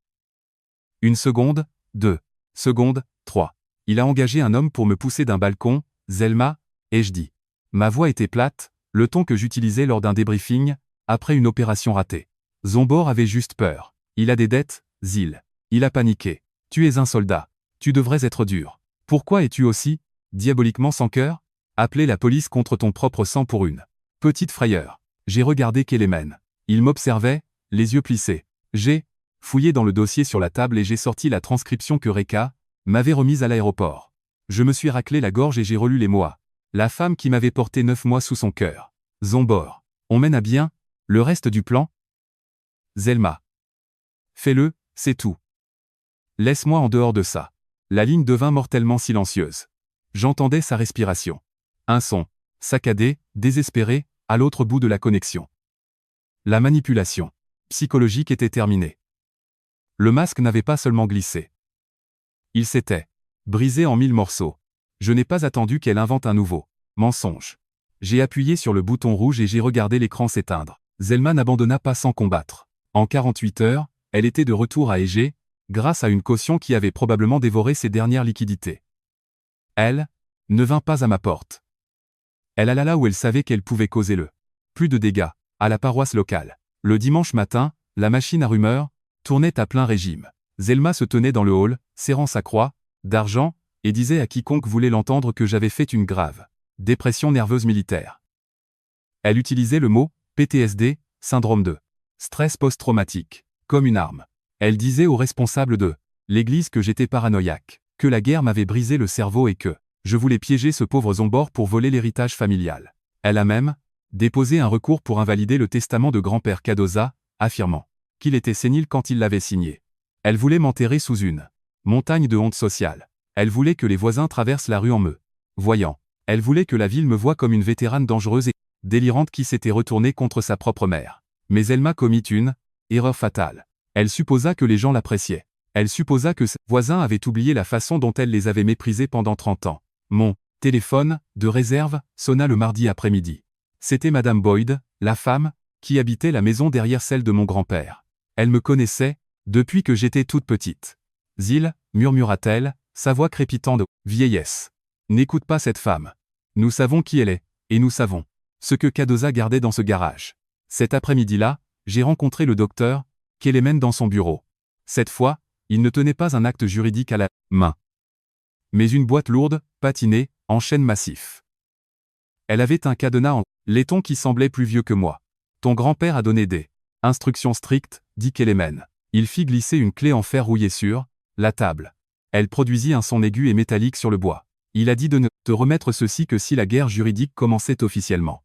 Speaker 1: 1 seconde, 2 secondes, 3. Il a engagé un homme pour me pousser d'un balcon, Zelma, ai-je dit. Ma voix était plate, le ton que j'utilisais lors d'un débriefing, après une opération ratée. Zombor avait juste peur. Il a des dettes, Zil. Il a paniqué. Tu es un soldat. Tu devrais être dur. Pourquoi es-tu aussi diaboliquement sans cœur? Appeler la police contre ton propre sang pour une petite frayeur. J'ai regardé Kelemen. Il m'observait, les yeux plissés. J'ai fouillé dans le dossier sur la table et j'ai sorti la transcription que Reka m'avait remise à l'aéroport. Je me suis raclé la gorge et j'ai relu les mots. La femme qui m'avait porté 9 mois sous son cœur. Zombor. On mène à bien le reste du plan? Zelma. Fais-le, c'est tout. Laisse-moi en dehors de ça. La ligne devint mortellement silencieuse. J'entendais sa respiration. Un son, saccadé, désespéré, à l'autre bout de la connexion. La manipulation psychologique était terminée. Le masque n'avait pas seulement glissé. Il s'était brisé en 1000 morceaux. Je n'ai pas attendu qu'elle invente un nouveau mensonge. J'ai appuyé sur le bouton rouge et j'ai regardé l'écran s'éteindre. Zelma n'abandonna pas sans combattre. En 48 heures, elle était de retour à Égée, grâce à une caution qui avait probablement dévoré ses dernières liquidités. Elle ne vint pas à ma porte. Elle alla là où elle savait qu'elle pouvait causer le plus de dégâts, à la paroisse locale. Le dimanche matin, la machine à rumeurs tournait à plein régime. Zelma se tenait dans le hall, serrant sa croix d'argent, et disait à quiconque voulait l'entendre que j'avais fait une grave dépression nerveuse militaire. Elle utilisait le mot PTSD, syndrome de stress post-traumatique, comme une arme. Elle disait aux responsables de l'Église que j'étais paranoïaque, que la guerre m'avait brisé le cerveau et que je voulais piéger ce pauvre Zombor pour voler l'héritage familial. Elle a même déposé un recours pour invalider le testament de grand-père Cardoza, affirmant qu'il était sénile quand il l'avait signé. Elle voulait m'enterrer sous une montagne de honte sociale. Elle voulait que les voisins traversent la rue en me voyant. Elle voulait que la ville me voie comme une vétérane dangereuse et délirante qui s'était retournée contre sa propre mère. Mais elle m'a commis une erreur fatale. Elle supposa que les gens l'appréciaient. Elle supposa que ses voisins avaient oublié la façon dont elle les avait méprisés pendant 30 ans. Mon téléphone, de réserve, sonna le mardi après-midi. C'était Madame Boyd, la femme, qui habitait la maison derrière celle de mon grand-père. Elle me connaissait, depuis que j'étais toute petite. Zil, murmura-t-elle, sa voix crépitant de vieillesse. N'écoute pas cette femme. Nous savons qui elle est, et nous savons ce que Cardoza gardait dans ce garage. Cet après-midi-là, j'ai rencontré le docteur Kelemen dans son bureau. Cette fois, il ne tenait pas un acte juridique à la main, mais une boîte lourde, patinée, en chêne massif. Elle avait un cadenas en laiton qui semblait plus vieux que moi. Ton grand-père a donné des instructions strictes, dit Kelemen. Il fit glisser une clé en fer rouillée sur la table. Elle produisit un son aigu et métallique sur le bois. Il a dit de ne te remettre ceci que si la guerre juridique commençait officiellement.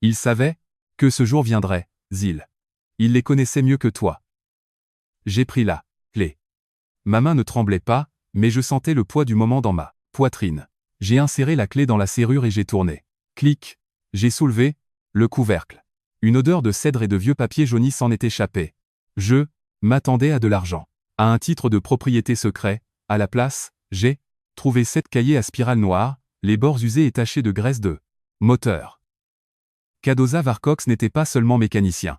Speaker 1: Il savait que ce jour viendrait, Zil. Il les connaissait mieux que toi. J'ai pris la clé. Ma main ne tremblait pas, mais je sentais le poids du moment dans ma poitrine. J'ai inséré la clé dans la serrure et j'ai tourné. Clic. J'ai soulevé le couvercle. Une odeur de cèdre et de vieux papier jauni s'en est échappée. Je m'attendais à de l'argent, à un titre de propriété secret. À la place, j'ai trouvé 7 cahiers à spirale noire, les bords usés et tachés de graisse de moteur. Cardoza Varcox n'était pas seulement mécanicien.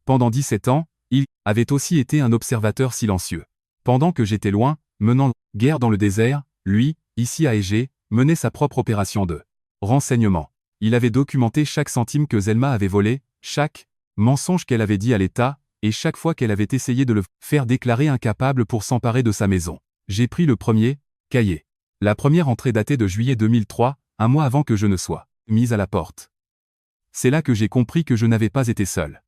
Speaker 1: Pendant 17 ans, il avait aussi été un observateur silencieux. Pendant que j'étais loin, menant guerre dans le désert, lui, ici à Égée, menait sa propre opération de renseignement. Il avait documenté chaque centime que Zelma avait volé, chaque mensonge qu'elle avait dit à l'État, et chaque fois qu'elle avait essayé de le faire déclarer incapable pour s'emparer de sa maison. J'ai pris le premier cahier. La première entrée datée de juillet 2003, un mois avant que je ne sois mise à la porte. C'est là que j'ai compris que je n'avais pas été seul.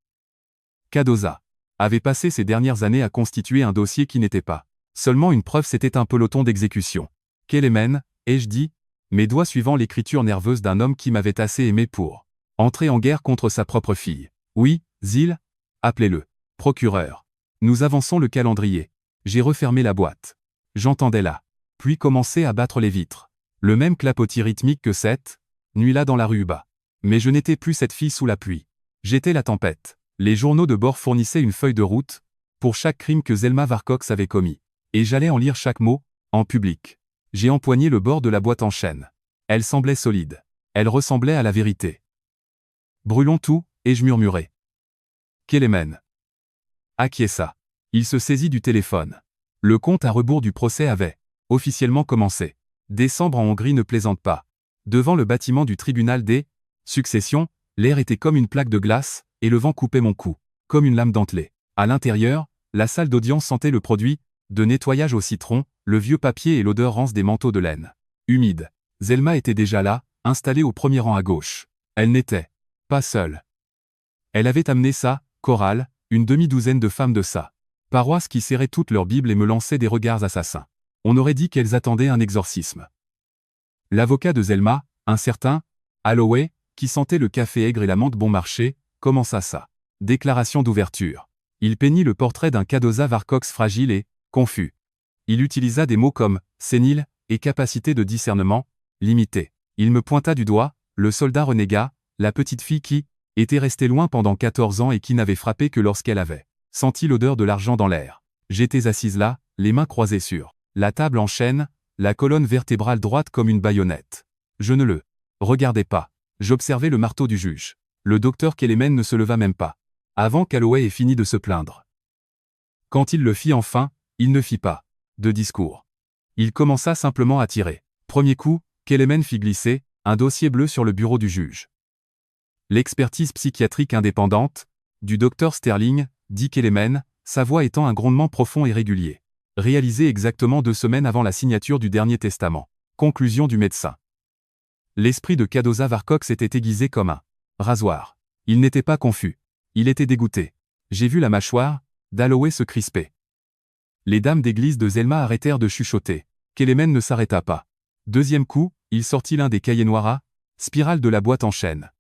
Speaker 1: Cadoza avait passé ces dernières années à constituer un dossier qui n'était pas seulement une preuve, c'était un peloton d'exécution. Kelemen, ai-je dit, mes doigts suivant l'écriture nerveuse d'un homme qui m'avait assez aimé pour entrer en guerre contre sa propre fille. Oui, Zil, appelez-le. Procureur. Nous avançons le calendrier. J'ai refermé la boîte. J'entendais là. Puis commencer à battre les vitres. Le même clapotis rythmique que cette nuit-là dans la rue bas. Mais je n'étais plus cette fille sous la pluie. J'étais la tempête. Les journaux de bord fournissaient une feuille de route pour chaque crime que Zelma Varcox avait commis. Et j'allais en lire chaque mot, en public. J'ai empoigné le bord de la boîte en chêne. Elle semblait solide. Elle ressemblait à la vérité. Brûlons tout, et je murmurai. Kelemen. Acquiesça. Il se saisit du téléphone. Le compte à rebours du procès avait officiellement commencé. Décembre en Hongrie ne plaisante pas. Devant le bâtiment du tribunal des successions, l'air était comme une plaque de glace, et le vent coupait mon cou, comme une lame dentelée. À l'intérieur, la salle d'audience sentait le produit de nettoyage au citron, le vieux papier et l'odeur rance des manteaux de laine. Humide. Zelma était déjà là, installée au premier rang à gauche. Elle n'était pas seule. Elle avait amené sa chorale, une demi-douzaine de femmes de sa paroisse qui serraient toutes leurs bibles et me lançaient des regards assassins. On aurait dit qu'elles attendaient un exorcisme. L'avocat de Zelma, un certain Holloway, qui sentait le café aigre et la menthe bon marché, commença sa déclaration d'ouverture. Il peignit le portrait d'un Cadoza Varcox fragile et confus. Il utilisa des mots comme sénile et capacité de discernement limitée. Il me pointa du doigt, le soldat renégat, la petite fille qui était restée loin pendant 14 ans et qui n'avait frappé que lorsqu'elle avait senti l'odeur de l'argent dans l'air. J'étais assise là, les mains croisées sur la table en chêne, la colonne vertébrale droite comme une baïonnette. Je ne le regardais pas. J'observais le marteau du juge. Le docteur Kelemen ne se leva même pas. Avant qu'Holloway ait fini de se plaindre. Quand il le fit enfin, il ne fit pas de discours. Il commença simplement à tirer. Premier coup, Kelemen fit glisser un dossier bleu sur le bureau du juge. L'expertise psychiatrique indépendante du docteur Sterling, dit Kelemen, sa voix étant un grondement profond et régulier. Réalisé exactement 2 semaines avant la signature du dernier testament. Conclusion du médecin. L'esprit de Cadoza Varcox était aiguisé comme un rasoir. Il n'était pas confus. Il était dégoûté. J'ai vu la mâchoire d'Holloway se crisper. Les dames d'église de Zelma arrêtèrent de chuchoter. Kelemen ne s'arrêta pas. Deuxième coup, il sortit l'un des cahiers noirs à spirale de la boîte en chêne.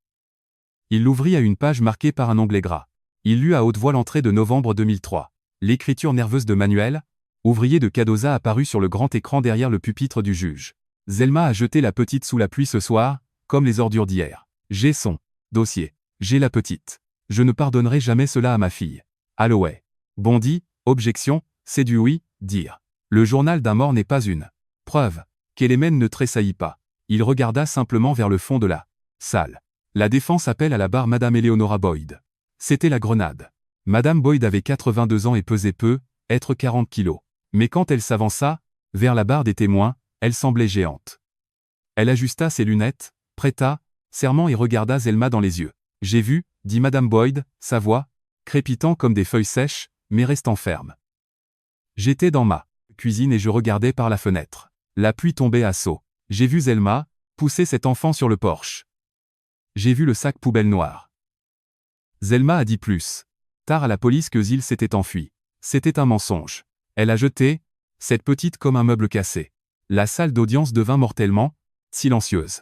Speaker 1: Il l'ouvrit à une page marquée par un onglet gras. Il lut à haute voix l'entrée de novembre 2003. L'écriture nerveuse de Manuel, ouvrier de Cadoza, apparut sur le grand écran derrière le pupitre du juge. Zelma a jeté la petite sous la pluie ce soir, comme les ordures d'hier. J'ai son dossier. J'ai la petite. Je ne pardonnerai jamais cela à ma fille. Holloway bondit, objection, c'est du oui, dire. Le journal d'un mort n'est pas une preuve. Kelemen ne tressaillit pas. Il regarda simplement vers le fond de la salle. La défense appelle à la barre Madame Eleonora Boyd. C'était la grenade. Madame Boyd avait 82 ans et pesait peu, être 40 kilos. Mais quand elle s'avança vers la barre des témoins, elle semblait géante. Elle ajusta ses lunettes, prêta serment et regarda Zelma dans les yeux. J'ai vu, dit Madame Boyd, sa voix crépitant comme des feuilles sèches, mais restant ferme. J'étais dans ma cuisine et je regardais par la fenêtre. La pluie tombait à seaux. J'ai vu Zelma pousser cet enfant sur le porche. J'ai vu le sac poubelle noir. Zelma a dit plus tard à la police que Zil s'était enfui. C'était un mensonge. Elle a jeté cette petite comme un meuble cassé. La salle d'audience devint mortellement silencieuse.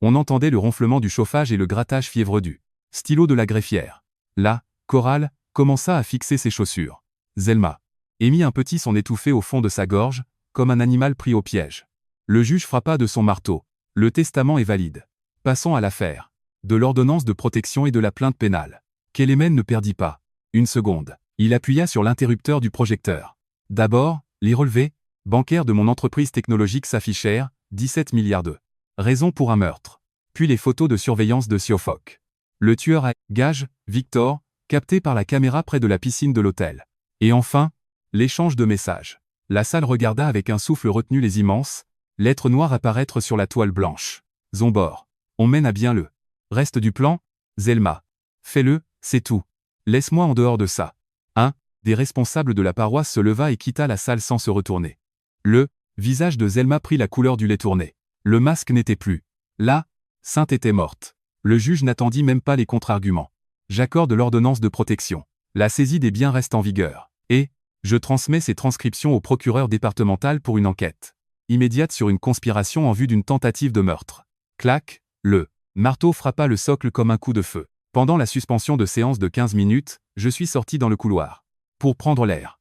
Speaker 1: On entendait le ronflement du chauffage et le grattage fiévreux du stylo de la greffière. La chorale commença à fixer ses chaussures. Zelma émit un petit son étouffé au fond de sa gorge, comme un animal pris au piège. Le juge frappa de son marteau. Le testament est valide. Passons à l'affaire de l'ordonnance de protection et de la plainte pénale. Kelemen ne perdit pas une seconde. Il appuya sur l'interrupteur du projecteur. D'abord, les relevés bancaires de mon entreprise technologique s'affichèrent, 17 milliards de raisons pour un meurtre. Puis les photos de surveillance de Siofoc. Le tueur à gage, Victor, capté par la caméra près de la piscine de l'hôtel. Et enfin, l'échange de messages. La salle regarda avec un souffle retenu les immenses lettres noires apparaître sur la toile blanche. Zombor. On mène à bien le reste du plan. Zelma. Fais-le, c'est tout. Laisse-moi en dehors de ça. 1. des responsables de la paroisse se leva et quitta la salle sans se retourner. Le visage de Zelma prit la couleur du lait tourné. Le masque n'était plus. La sainte était morte. Le juge n'attendit même pas les contre-arguments. J'accorde l'ordonnance de protection. La saisie des biens reste en vigueur. Et je transmets ces transcriptions au procureur départemental pour une enquête immédiate sur une conspiration en vue d'une tentative de meurtre. Clac, le marteau frappa le socle comme un coup de feu. Pendant la suspension de séance de 15 minutes, je suis sorti dans le couloir pour prendre l'air.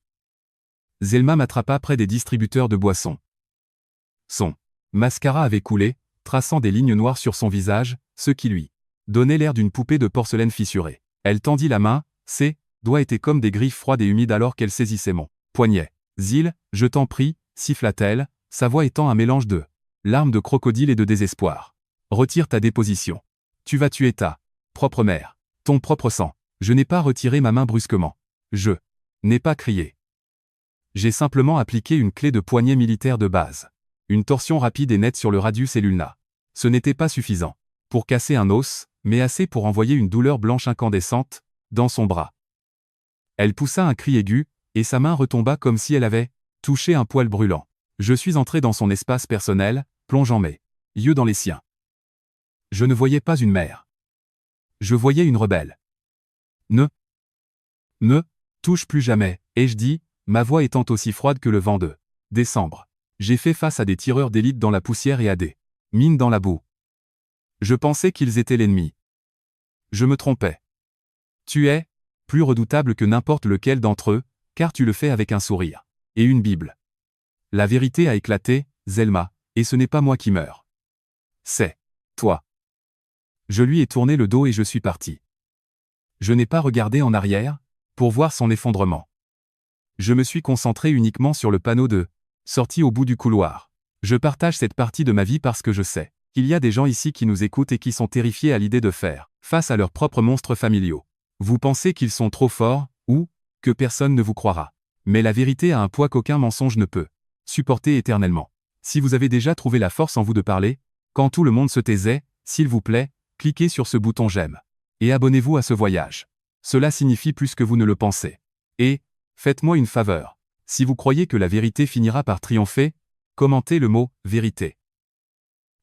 Speaker 1: Zelma m'attrapa près des distributeurs de boissons. Son mascara avait coulé, traçant des lignes noires sur son visage, ce qui lui donnait l'air d'une poupée de porcelaine fissurée. Elle tendit la main, ses doigts étaient comme des griffes froides et humides alors qu'elle saisissait mon poignet. « Zil, je t'en prie », siffla-t-elle, sa voix étant un mélange de larmes de crocodile et de désespoir. « Retire ta déposition. Tu vas tuer ta propre mère, ton propre sang. » Je n'ai pas retiré ma main brusquement. Je n'ai pas crié. J'ai simplement appliqué une clé de poignet militaire de base. Une torsion rapide et nette sur le radius et l'ulna. Ce n'était pas suffisant pour casser un os, mais assez pour envoyer une douleur blanche incandescente dans son bras. Elle poussa un cri aigu, et sa main retomba comme si elle avait touché un poil brûlant. Je suis entré dans son espace personnel, plongeant mes yeux dans les siens. Je ne voyais pas une mère. Je voyais une rebelle. Ne touche plus jamais, ai-je dit, ma voix étant aussi froide que le vent de décembre. J'ai fait face à des tireurs d'élite dans la poussière et à des mines dans la boue. Je pensais qu'ils étaient l'ennemi. Je me trompais. Tu es plus redoutable que n'importe lequel d'entre eux, car tu le fais avec un sourire et une Bible. La vérité a éclaté, Zelma, et ce n'est pas moi qui meurs. C'est toi. Je lui ai tourné le dos et je suis parti. Je n'ai pas regardé en arrière pour voir son effondrement. Je me suis concentré uniquement sur le panneau de sortie au bout du couloir. Je partage cette partie de ma vie parce que je sais qu'il y a des gens ici qui nous écoutent et qui sont terrifiés à l'idée de faire face à leurs propres monstres familiaux. Vous pensez qu'ils sont trop forts, ou que personne ne vous croira. Mais la vérité a un poids qu'aucun mensonge ne peut supporter éternellement. Si vous avez déjà trouvé la force en vous de parler, quand tout le monde se taisait, s'il vous plaît, cliquez sur ce bouton j'aime. Et abonnez-vous à ce voyage. Cela signifie plus que vous ne le pensez. Et, faites-moi une faveur. Si vous croyez que la vérité finira par triompher, commentez le mot « vérité ».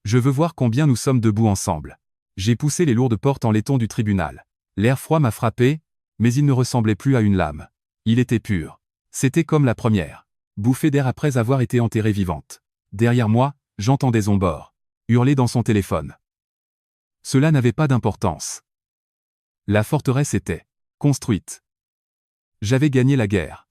Speaker 1: Je veux voir combien nous sommes debout ensemble. J'ai poussé les lourdes portes en laiton du tribunal. L'air froid m'a frappé, mais il ne ressemblait plus à une lame. Il était pur. C'était comme la première bouffée d'air après avoir été enterrée vivante. Derrière moi, j'entendais Zombor hurler dans son téléphone. Cela n'avait pas d'importance. La forteresse était construite. J'avais gagné la guerre.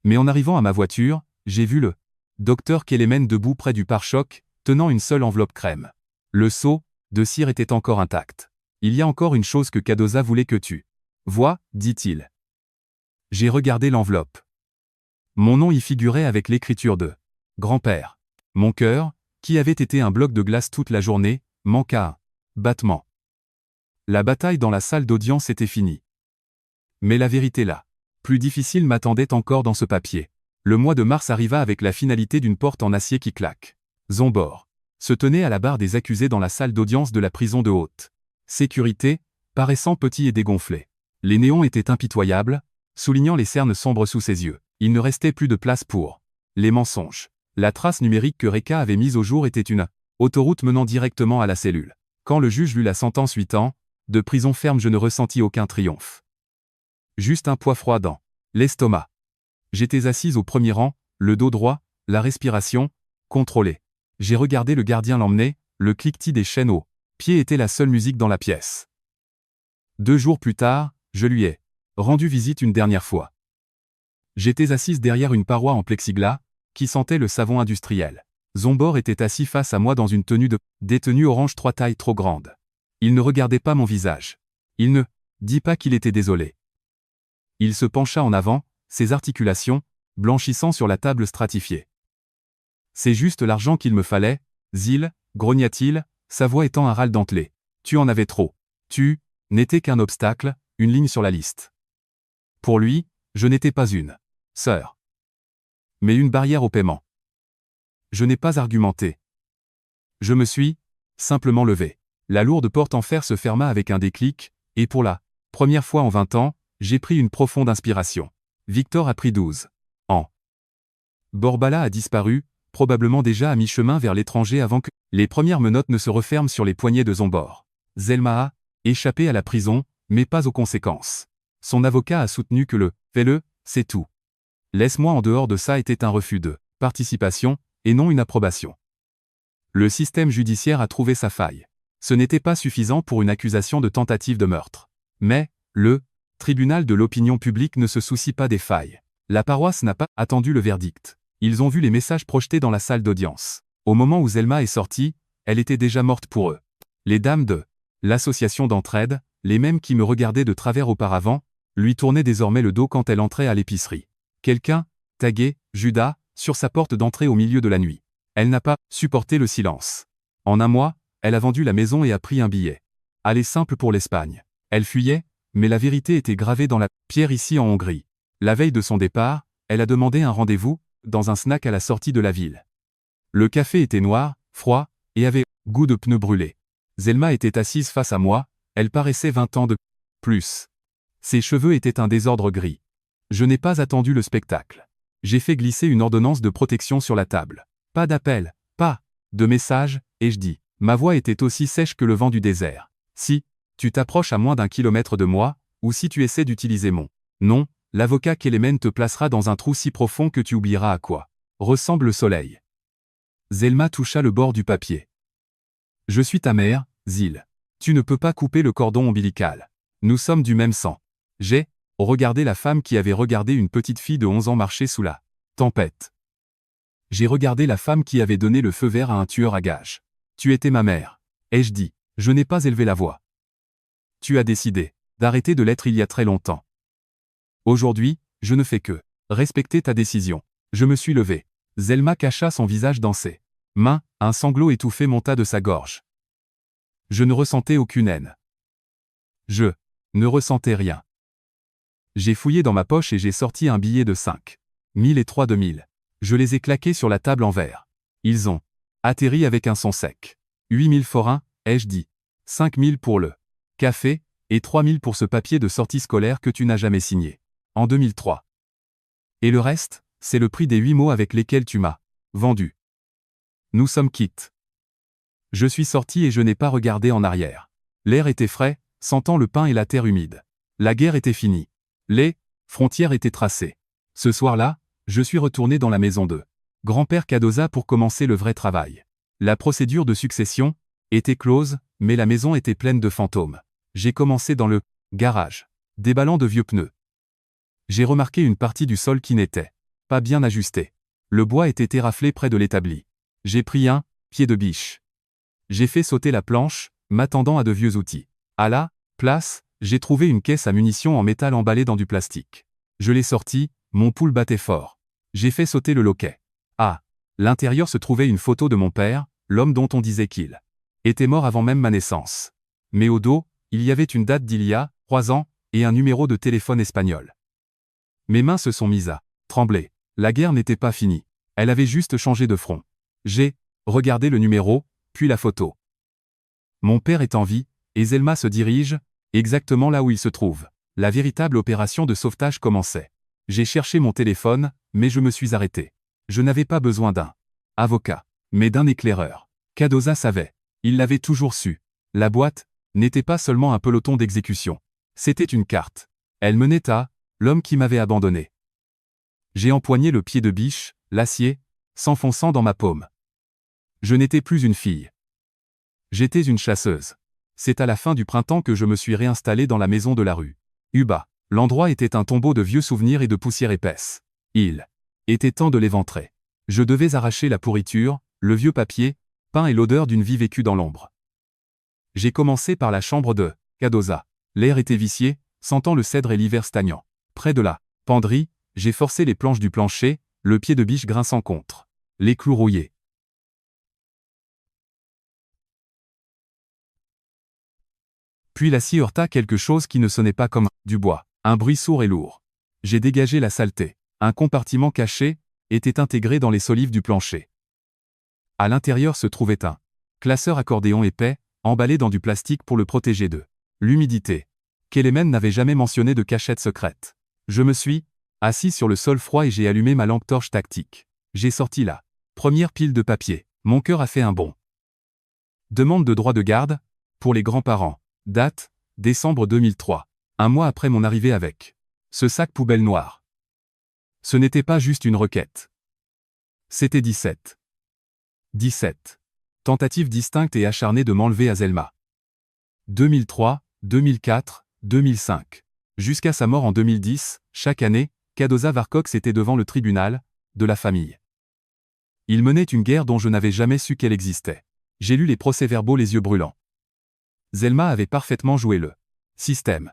Speaker 1: Mais en arrivant à ma voiture, j'ai vu le docteur Kelemen debout près du pare-choc, tenant une seule enveloppe crème. Le seau de cire était encore intact. Il y a encore une chose que Cadoza voulait que tu vois, dit-il. J'ai regardé l'enveloppe. Mon nom y figurait avec l'écriture de grand-père. Mon cœur, qui avait été un bloc de glace toute la journée, manqua un battement. La bataille dans la salle d'audience était finie. Mais la vérité là, plus difficile m'attendait encore dans ce papier. Le mois de mars arriva avec la finalité d'une porte en acier qui claque. Zombor se tenait à la barre des accusés dans la salle d'audience de la prison de haute sécurité, paraissant petit et dégonflé. Les néons étaient impitoyables, soulignant les cernes sombres sous ses yeux. Il ne restait plus de place pour les mensonges. La trace numérique que Reka avait mise au jour était une autoroute menant directement à la cellule. Quand le juge lut la sentence 8 ans de prison ferme, je ne ressentis aucun triomphe. Juste un poids froid dans l'estomac. J'étais assise au premier rang, le dos droit, la respiration contrôlée. J'ai regardé le gardien l'emmener, le cliquetis des chaînes aux pieds était la seule musique dans la pièce. 2 jours plus tard, je lui ai rendu visite une dernière fois. J'étais assise derrière une paroi en plexiglas, qui sentait le savon industriel. Zombor était assis face à moi dans une tenue de détenu orange 3 tailles trop grande. Il ne regardait pas mon visage. Il ne dit pas qu'il était désolé. Il se pencha en avant, ses articulations blanchissant sur la table stratifiée. C'est juste l'argent qu'il me fallait, Zil, grogna-t-il, sa voix étant un râle dentelé. Tu en avais trop. Tu n'étais qu'un obstacle, une ligne sur la liste. Pour lui, je n'étais pas une sœur, mais une barrière au paiement. Je n'ai pas argumenté. Je me suis simplement levé. La lourde porte en fer se ferma avec un déclic, et pour la première fois en 20 ans, j'ai pris une profonde inspiration. Victor a pris 12 ans. Borbala a disparu, probablement déjà à mi-chemin vers l'étranger avant que les premières menottes ne se referment sur les poignets de Zombor. Zelma a échappé à la prison, mais pas aux conséquences. Son avocat a soutenu que fais-le, c'est tout. Laisse-moi en dehors de ça était un refus de participation, et non une approbation. Le système judiciaire a trouvé sa faille. Ce n'était pas suffisant pour une accusation de tentative de meurtre. Mais, le tribunal de l'opinion publique ne se soucie pas des failles. La paroisse n'a pas attendu le verdict. Ils ont vu les messages projetés dans la salle d'audience. Au moment où Zelma est sortie, elle était déjà morte pour eux. Les dames de l'association d'entraide, les mêmes qui me regardaient de travers auparavant, lui tournaient désormais le dos quand elle entrait à l'épicerie. Quelqu'un taguait Judas sur sa porte d'entrée au milieu de la nuit. Elle n'a pas supporté le silence. En un mois, elle a vendu la maison et a pris un billet. Aller simple pour l'Espagne. Elle fuyait, mais la vérité était gravée dans la pierre ici en Hongrie. La veille de son départ, elle a demandé un rendez-vous, dans un snack à la sortie de la ville. Le café était noir, froid, et avait goût de pneus brûlés. Zelma était assise face à moi, elle paraissait 20 ans de plus. Ses cheveux étaient un désordre gris. Je n'ai pas attendu le spectacle. J'ai fait glisser une ordonnance de protection sur la table. Pas d'appel, pas de message, et je dis. Ma voix était aussi sèche que le vent du désert. Si tu t'approches à moins d'1 kilomètre de moi, ou si tu essaies d'utiliser mon nom, l'avocat Kelemen te placera dans un trou si profond que tu oublieras à quoi ressemble le soleil. Zelma toucha le bord du papier. Je suis ta mère, Zil. Tu ne peux pas couper le cordon ombilical. Nous sommes du même sang. J'ai regardé la femme qui avait regardé une petite fille de 11 ans marcher sous la tempête. J'ai regardé la femme qui avait donné le feu vert à un tueur à gages. Tu étais ma mère. Ai-je dit. Je n'ai pas élevé la voix. Tu as décidé d'arrêter de l'être il y a très longtemps. Aujourd'hui, je ne fais que respecter ta décision. Je me suis levé. Zelma cacha son visage dans ses mains, un sanglot étouffé monta de sa gorge. Je ne ressentais aucune haine. Je ne ressentais rien. J'ai fouillé dans ma poche et j'ai sorti un billet de 5 000 et 3 2000. Je les ai claqués sur la table en verre. Ils ont atterri avec un son sec. 8 000 forains, ai-je dit. 5 000 pour le café, et 3 000 pour ce papier de sortie scolaire que tu n'as jamais signé. En 2003. Et le reste, c'est le prix des 8 mots avec lesquels tu m'as vendu. Nous sommes quittes. Je suis sorti et je n'ai pas regardé en arrière. L'air était frais, sentant le pain et la terre humide. La guerre était finie. Les frontières étaient tracées. Ce soir-là, je suis retourné dans la maison de grand-père Cadoza pour commencer le vrai travail. La procédure de succession était close, mais la maison était pleine de fantômes. J'ai commencé dans le garage, déballant de vieux pneus. J'ai remarqué une partie du sol qui n'était pas bien ajustée. Le bois était éraflé près de l'établi. J'ai pris un pied de biche. J'ai fait sauter la planche, m'attendant à de vieux outils. À la place, j'ai trouvé une caisse à munitions en métal emballée dans du plastique. Je l'ai sortie, mon pouls battait fort. J'ai fait sauter le loquet. À l'intérieur se trouvait une photo de mon père, l'homme dont on disait qu'il était mort avant même ma naissance. Mais au dos, il y avait une date d'il y a 3 ans, et un numéro de téléphone espagnol. Mes mains se sont mises à trembler. La guerre n'était pas finie. Elle avait juste changé de front. J'ai regardé le numéro, puis la photo. Mon père est en vie, et Zelma se dirige, exactement là où il se trouve. La véritable opération de sauvetage commençait. J'ai cherché mon téléphone, mais je me suis arrêté. Je n'avais pas besoin d'un avocat, mais d'un éclaireur. Cadoza savait. Il l'avait toujours su. La boîte n'était pas seulement un peloton d'exécution. C'était une carte. Elle menait à l'homme qui m'avait abandonné. J'ai empoigné le pied de biche, l'acier, s'enfonçant dans ma paume. Je n'étais plus une fille. J'étais une chasseuse. C'est à la fin du printemps que je me suis réinstallé dans la maison de la rue Uba. L'endroit était un tombeau de vieux souvenirs et de poussière épaisse. Il était temps de l'éventrer. Je devais arracher la pourriture, le vieux papier, peint et l'odeur d'une vie vécue dans l'ombre. J'ai commencé par la chambre de Cadoza. L'air était vicié, sentant le cèdre et l'hiver stagnant. Près de la penderie, j'ai forcé les planches du plancher, le pied de biche grinçant contre les clous rouillés. Puis l'acier heurta quelque chose qui ne sonnait pas comme du bois, un bruit sourd et lourd. J'ai dégagé la saleté. Un compartiment caché était intégré dans les solives du plancher. À l'intérieur se trouvait un classeur accordéon épais, emballé dans du plastique pour le protéger de l'humidité. Kelemen n'avait jamais mentionné de cachette secrète. Je me suis Assis sur le sol froid et j'ai allumé ma lampe torche tactique. J'ai sorti la première pile de papier. Mon cœur a fait un bond. Demande de droit de garde, pour les grands-parents. Date, décembre 2003. Un mois après mon arrivée avec ce sac poubelle noir. Ce n'était pas juste une requête. C'était 17. 17. Tentative distincte et acharnée de m'enlever à Zelma. 2003, 2004, 2005. Jusqu'à sa mort en 2010, chaque année, Kadoza Varcox était devant le tribunal de la famille. Il menait une guerre dont je n'avais jamais su qu'elle existait. J'ai lu les procès-verbaux les yeux brûlants. Zelma avait parfaitement joué le système.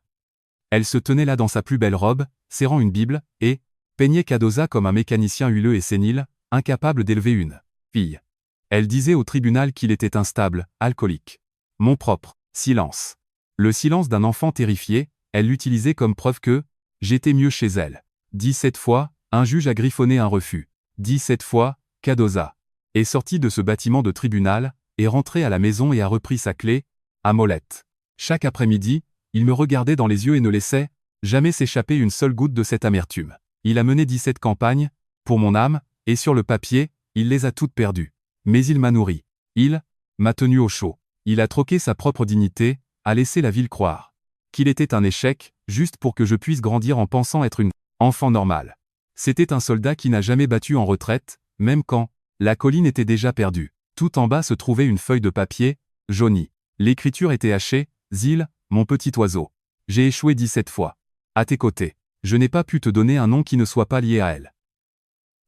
Speaker 1: Elle se tenait là dans sa plus belle robe, serrant une Bible, et peignait Kadoza comme un mécanicien huileux et sénile, incapable d'élever une fille. Elle disait au tribunal qu'il était instable, alcoolique. Mon propre silence. Le silence d'un enfant terrifié, elle l'utilisait comme preuve que j'étais mieux chez elle. 17 fois, un juge a griffonné un refus. 17 fois, Kadoza est sorti de ce bâtiment de tribunal, est rentré à la maison et a repris sa clé, à molette. Chaque après-midi, il me regardait dans les yeux et ne laissait jamais s'échapper une seule goutte de cette amertume. Il a mené 17 campagnes, pour mon âme, et sur le papier, il les a toutes perdues. Mais il m'a nourri. Il m'a tenu au chaud. Il a troqué sa propre dignité, a laissé la ville croire qu'il était un échec, juste pour que je puisse grandir en pensant être une enfant normale. C'était un soldat qui n'a jamais battu en retraite, même quand la colline était déjà perdue. Tout en bas se trouvait une feuille de papier, jaunie. L'écriture était hachée, Zil, mon petit oiseau. J'ai échoué 17 fois. À tes côtés. Je n'ai pas pu te donner un nom qui ne soit pas lié à elle.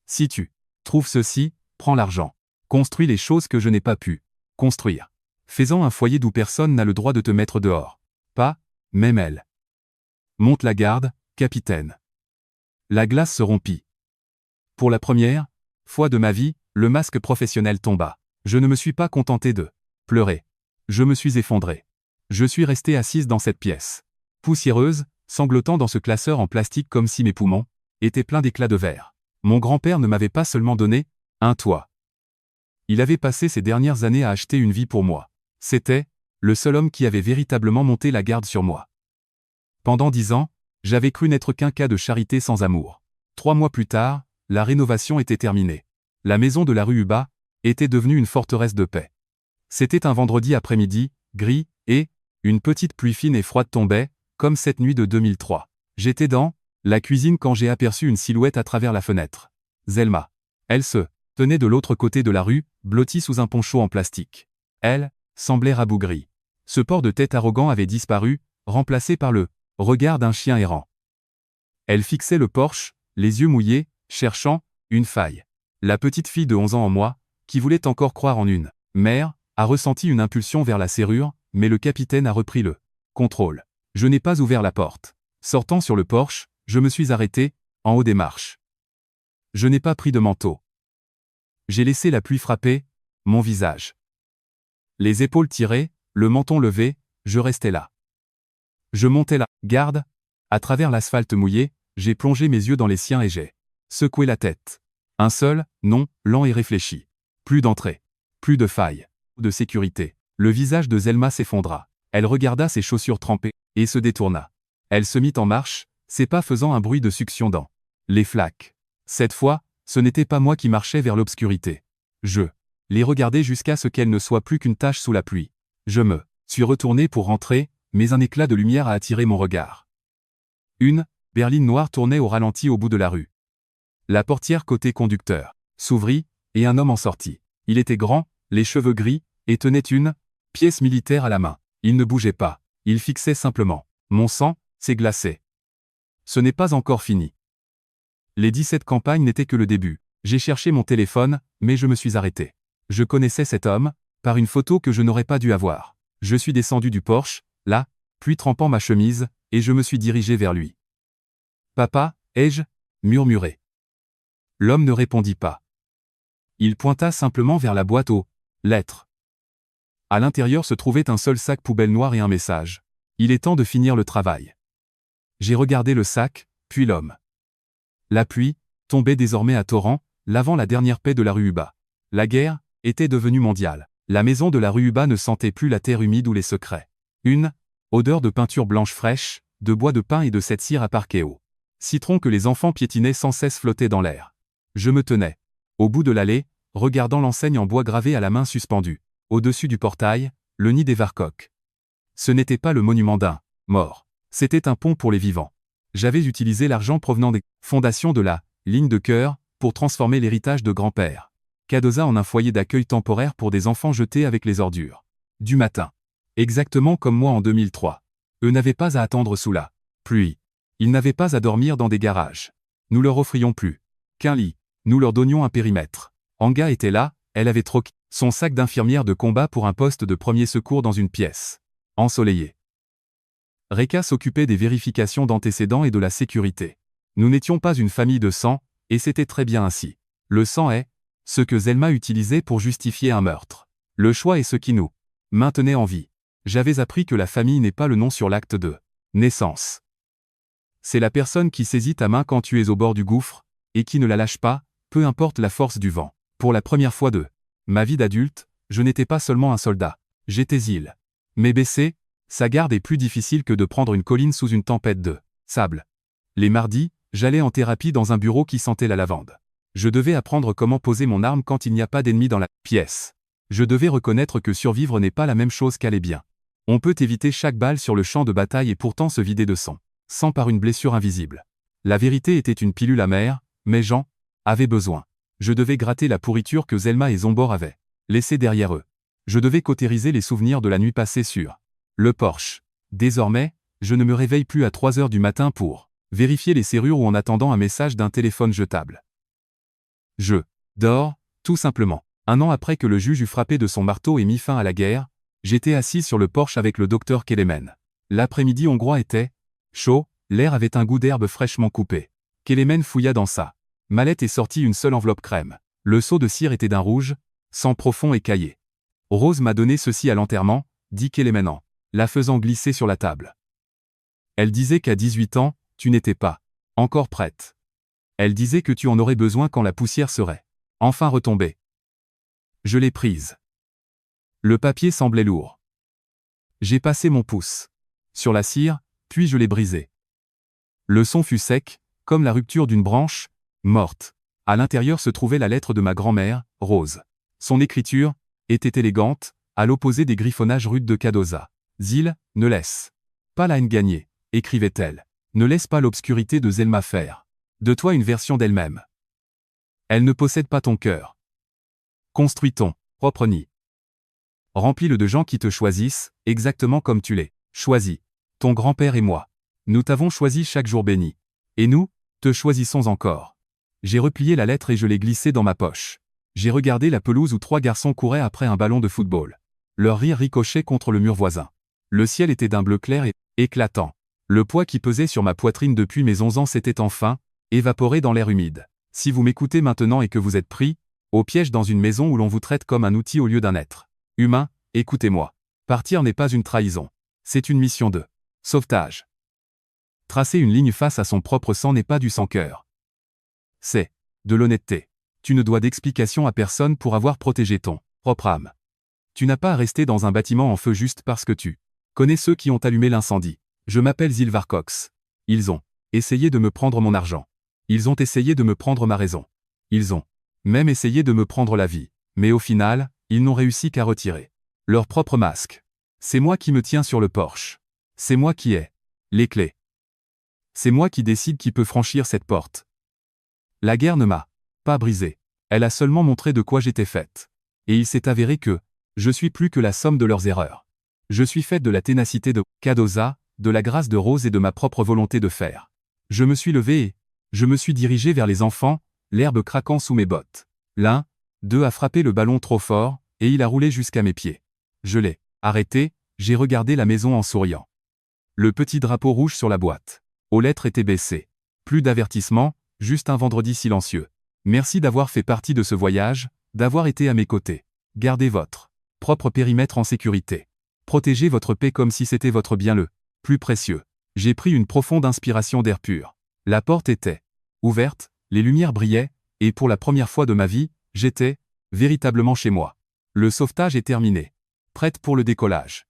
Speaker 1: Si tu trouves ceci, prends l'argent. Construis les choses que je n'ai pas pu construire. Fais-en un foyer d'où personne n'a le droit de te mettre dehors. Pas, même elle. Monte la garde, capitaine. La glace se rompit. Pour la première fois de ma vie, le masque professionnel tomba. Je ne me suis pas contenté de pleurer. Je me suis effondré. Je suis resté assise dans cette pièce. Poussiéreuse, sanglotant dans ce classeur en plastique comme si mes poumons étaient pleins d'éclats de verre. Mon grand-père ne m'avait pas seulement donné un toit. Il avait passé ses dernières années à acheter une vie pour moi. C'était le seul homme qui avait véritablement monté la garde sur moi. Pendant 10 ans, j'avais cru n'être qu'un cas de charité sans amour. 3 mois plus tard, la rénovation était terminée. La maison de la rue Uba était devenue une forteresse de paix. C'était un vendredi après-midi, gris, et une petite pluie fine et froide tombait, comme cette nuit de 2003. J'étais dans la cuisine quand j'ai aperçu une silhouette à travers la fenêtre. Zelma. Elle se tenait de l'autre côté de la rue, blottie sous un poncho en plastique. Elle semblait rabougrie. Ce port de tête arrogant avait disparu, remplacé par le regard d'un chien errant. Elle fixait le porche, les yeux mouillés, cherchant une faille. La petite fille de 11 ans en moi, qui voulait encore croire en une mère, a ressenti une impulsion vers la serrure, mais le capitaine a repris le contrôle. Je n'ai pas ouvert la porte. Sortant sur le porche, je me suis arrêté, en haut des marches. Je n'ai pas pris de manteau. J'ai laissé la pluie frapper mon visage. Les épaules tirées, le menton levé, je restais là. Je montais la garde. À travers l'asphalte mouillé, j'ai plongé mes yeux dans les siens et j'ai secoué la tête. Un seul, non, lent et réfléchi. Plus d'entrée. Plus de faille. De sécurité. Le visage de Zelma s'effondra. Elle regarda ses chaussures trempées, et se détourna. Elle se mit en marche, ses pas faisant un bruit de succion dans les flaques. Cette fois, ce n'était pas moi qui marchais vers l'obscurité. Je les regardais jusqu'à ce qu'elle ne soit plus qu'une tache sous la pluie. Je me suis retourné pour rentrer, mais un éclat de lumière a attiré mon regard. Une berline noire tournait au ralenti au bout de la rue. La portière côté conducteur s'ouvrit, et un homme en sortit. Il était grand, les cheveux gris, et tenait une pièce militaire à la main. Il ne bougeait pas, il fixait simplement. Mon sang s'est glacé. Ce n'est pas encore fini. Les 17 campagnes n'étaient que le début. J'ai cherché mon téléphone, mais je me suis arrêté. Je connaissais cet homme, par une photo que je n'aurais pas dû avoir. Je suis descendu du Porsche, là, puis trempant ma chemise, et je me suis dirigé vers lui. Papa, ai-je murmuré. L'homme ne répondit pas. Il pointa simplement vers la boîte aux lettres. À l'intérieur se trouvait un seul sac poubelle noir et un message. Il est temps de finir le travail. J'ai regardé le sac, puis l'homme. La pluie tombait désormais à torrent, lavant la dernière paix de la rue Uba. La guerre était devenue mondiale. La maison de la rue Uba ne sentait plus la terre humide ou les secrets. Une odeur de peinture blanche fraîche, de bois de pin et de cette cire à parquet haut. Citron que les enfants piétinaient sans cesse flottait dans l'air. Je me tenais. Au bout de l'allée, regardant l'enseigne en bois gravé à la main suspendue. Au-dessus du portail, le nid des varcoques. Ce n'était pas le monument d'un mort. C'était un pont pour les vivants. J'avais utilisé l'argent provenant des fondations de la ligne de cœur pour transformer l'héritage de grand-père Cardoza en un foyer d'accueil temporaire pour des enfants jetés avec les ordures. Du matin. Exactement comme moi en 2003. Eux n'avaient pas à attendre sous la pluie. Ils n'avaient pas à dormir dans des garages. Nous leur offrions plus qu'un lit. Nous leur donnions un périmètre. Anga était là, elle avait troqué son sac d'infirmière de combat pour un poste de premier secours dans une pièce ensoleillée. Reka s'occupait des vérifications d'antécédents et de la sécurité. Nous n'étions pas une famille de sang, et c'était très bien ainsi. Le sang est ce que Zelma utilisait pour justifier un meurtre. Le choix est ce qui nous maintenait en vie. J'avais appris que la famille n'est pas le nom sur l'acte de naissance. C'est la personne qui saisit ta main quand tu es au bord du gouffre, et qui ne la lâche pas, peu importe la force du vent. Pour la première fois de ma vie d'adulte, je n'étais pas seulement un soldat, j'étais île. Mais baisser, sa garde est plus difficile que de prendre une colline sous une tempête de sable. Les mardis, j'allais en thérapie dans un bureau qui sentait la lavande. Je devais apprendre comment poser mon arme quand il n'y a pas d'ennemi dans la pièce. Je devais reconnaître que survivre n'est pas la même chose qu'aller bien. On peut éviter chaque balle sur le champ de bataille et pourtant se vider de sang par une blessure invisible. La vérité était une pilule amère, mais Jean avait besoin. Je devais gratter la pourriture que Zelma et Zombor avaient laissée derrière eux. Je devais cautériser les souvenirs de la nuit passée sur le porche. Désormais, je ne me réveille plus à 3 heures du matin pour vérifier les serrures ou en attendant un message d'un téléphone jetable. Je dors, tout simplement. 1 an après que le juge eut frappé de son marteau et mis fin à la guerre, j'étais assis sur le porche avec le docteur Kelemen. L'après-midi hongrois était chaud, l'air avait un goût d'herbe fraîchement coupée. Kelemen fouilla dans sa mallette et sortit une seule enveloppe crème. Le seau de cire était d'un rouge, sang profond et caillé. Rose m'a donné ceci à l'enterrement, dit Kelemen en la faisant glisser sur la table. Elle disait qu'à 18 ans, tu n'étais pas encore prête. Elle disait que tu en aurais besoin quand la poussière serait enfin retombée. Je l'ai prise. Le papier semblait lourd. J'ai passé mon pouce sur la cire, puis je l'ai brisé. Le son fut sec, comme la rupture d'une branche morte. À l'intérieur se trouvait la lettre de ma grand-mère, Rose. Son écriture était élégante, à l'opposé des griffonnages rudes de Cardoza. Zil, ne laisse pas la haine gagner, écrivait-elle. Ne laisse pas l'obscurité de Zelma faire de toi une version d'elle-même. Elle ne possède pas ton cœur. Construis ton propre nid. Remplis-le de gens qui te choisissent, exactement comme tu l'es choisi. Ton grand-père et moi. Nous t'avons choisi chaque jour béni. Et nous, te choisissons encore. J'ai replié la lettre et je l'ai glissée dans ma poche. J'ai regardé la pelouse où 3 garçons couraient après un ballon de football. Leur rire ricochait contre le mur voisin. Le ciel était d'un bleu clair et éclatant. Le poids qui pesait sur ma poitrine depuis mes 11 ans s'était enfin évaporé dans l'air humide. Si vous m'écoutez maintenant et que vous êtes pris au piège dans une maison où l'on vous traite comme un outil au lieu d'un être humain, écoutez-moi. Partir n'est pas une trahison. C'est une mission de sauvetage. Tracer une ligne face à son propre sang n'est pas du sans-cœur. C'est de l'honnêteté. Tu ne dois d'explication à personne pour avoir protégé ton propre âme. Tu n'as pas à rester dans un bâtiment en feu juste parce que tu connais ceux qui ont allumé l'incendie. Je m'appelle Zilvar Cox. Ils ont essayé de me prendre mon argent. Ils ont essayé de me prendre ma raison. Ils ont même essayé de me prendre la vie. Mais au final, ils n'ont réussi qu'à retirer leur propre masque. C'est moi qui me tiens sur le porche. C'est moi qui ai les clés. C'est moi qui décide qui peut franchir cette porte. La guerre ne m'a pas brisé. Elle a seulement montré de quoi j'étais faite. Et il s'est avéré que je suis plus que la somme de leurs erreurs. Je suis faite de la ténacité de Cardoza, de la grâce de Rose et de ma propre volonté de faire. Je me suis levé et je me suis dirigé vers les enfants, l'herbe craquant sous mes bottes. L'un d'eux a frappé le ballon trop fort, et il a roulé jusqu'à mes pieds. Je l'ai arrêté, j'ai regardé la maison en souriant. Le petit drapeau rouge sur la boîte aux lettres était baissé. Plus d'avertissement, juste un vendredi silencieux. Merci d'avoir fait partie de ce voyage, d'avoir été à mes côtés. Gardez votre propre périmètre en sécurité. Protégez votre paix comme si c'était votre bien le plus précieux. J'ai pris une profonde inspiration d'air pur. La porte était ouverte, les lumières brillaient, et pour la première fois de ma vie, j'étais véritablement chez moi. Le sauvetage est terminé. Prête pour le décollage.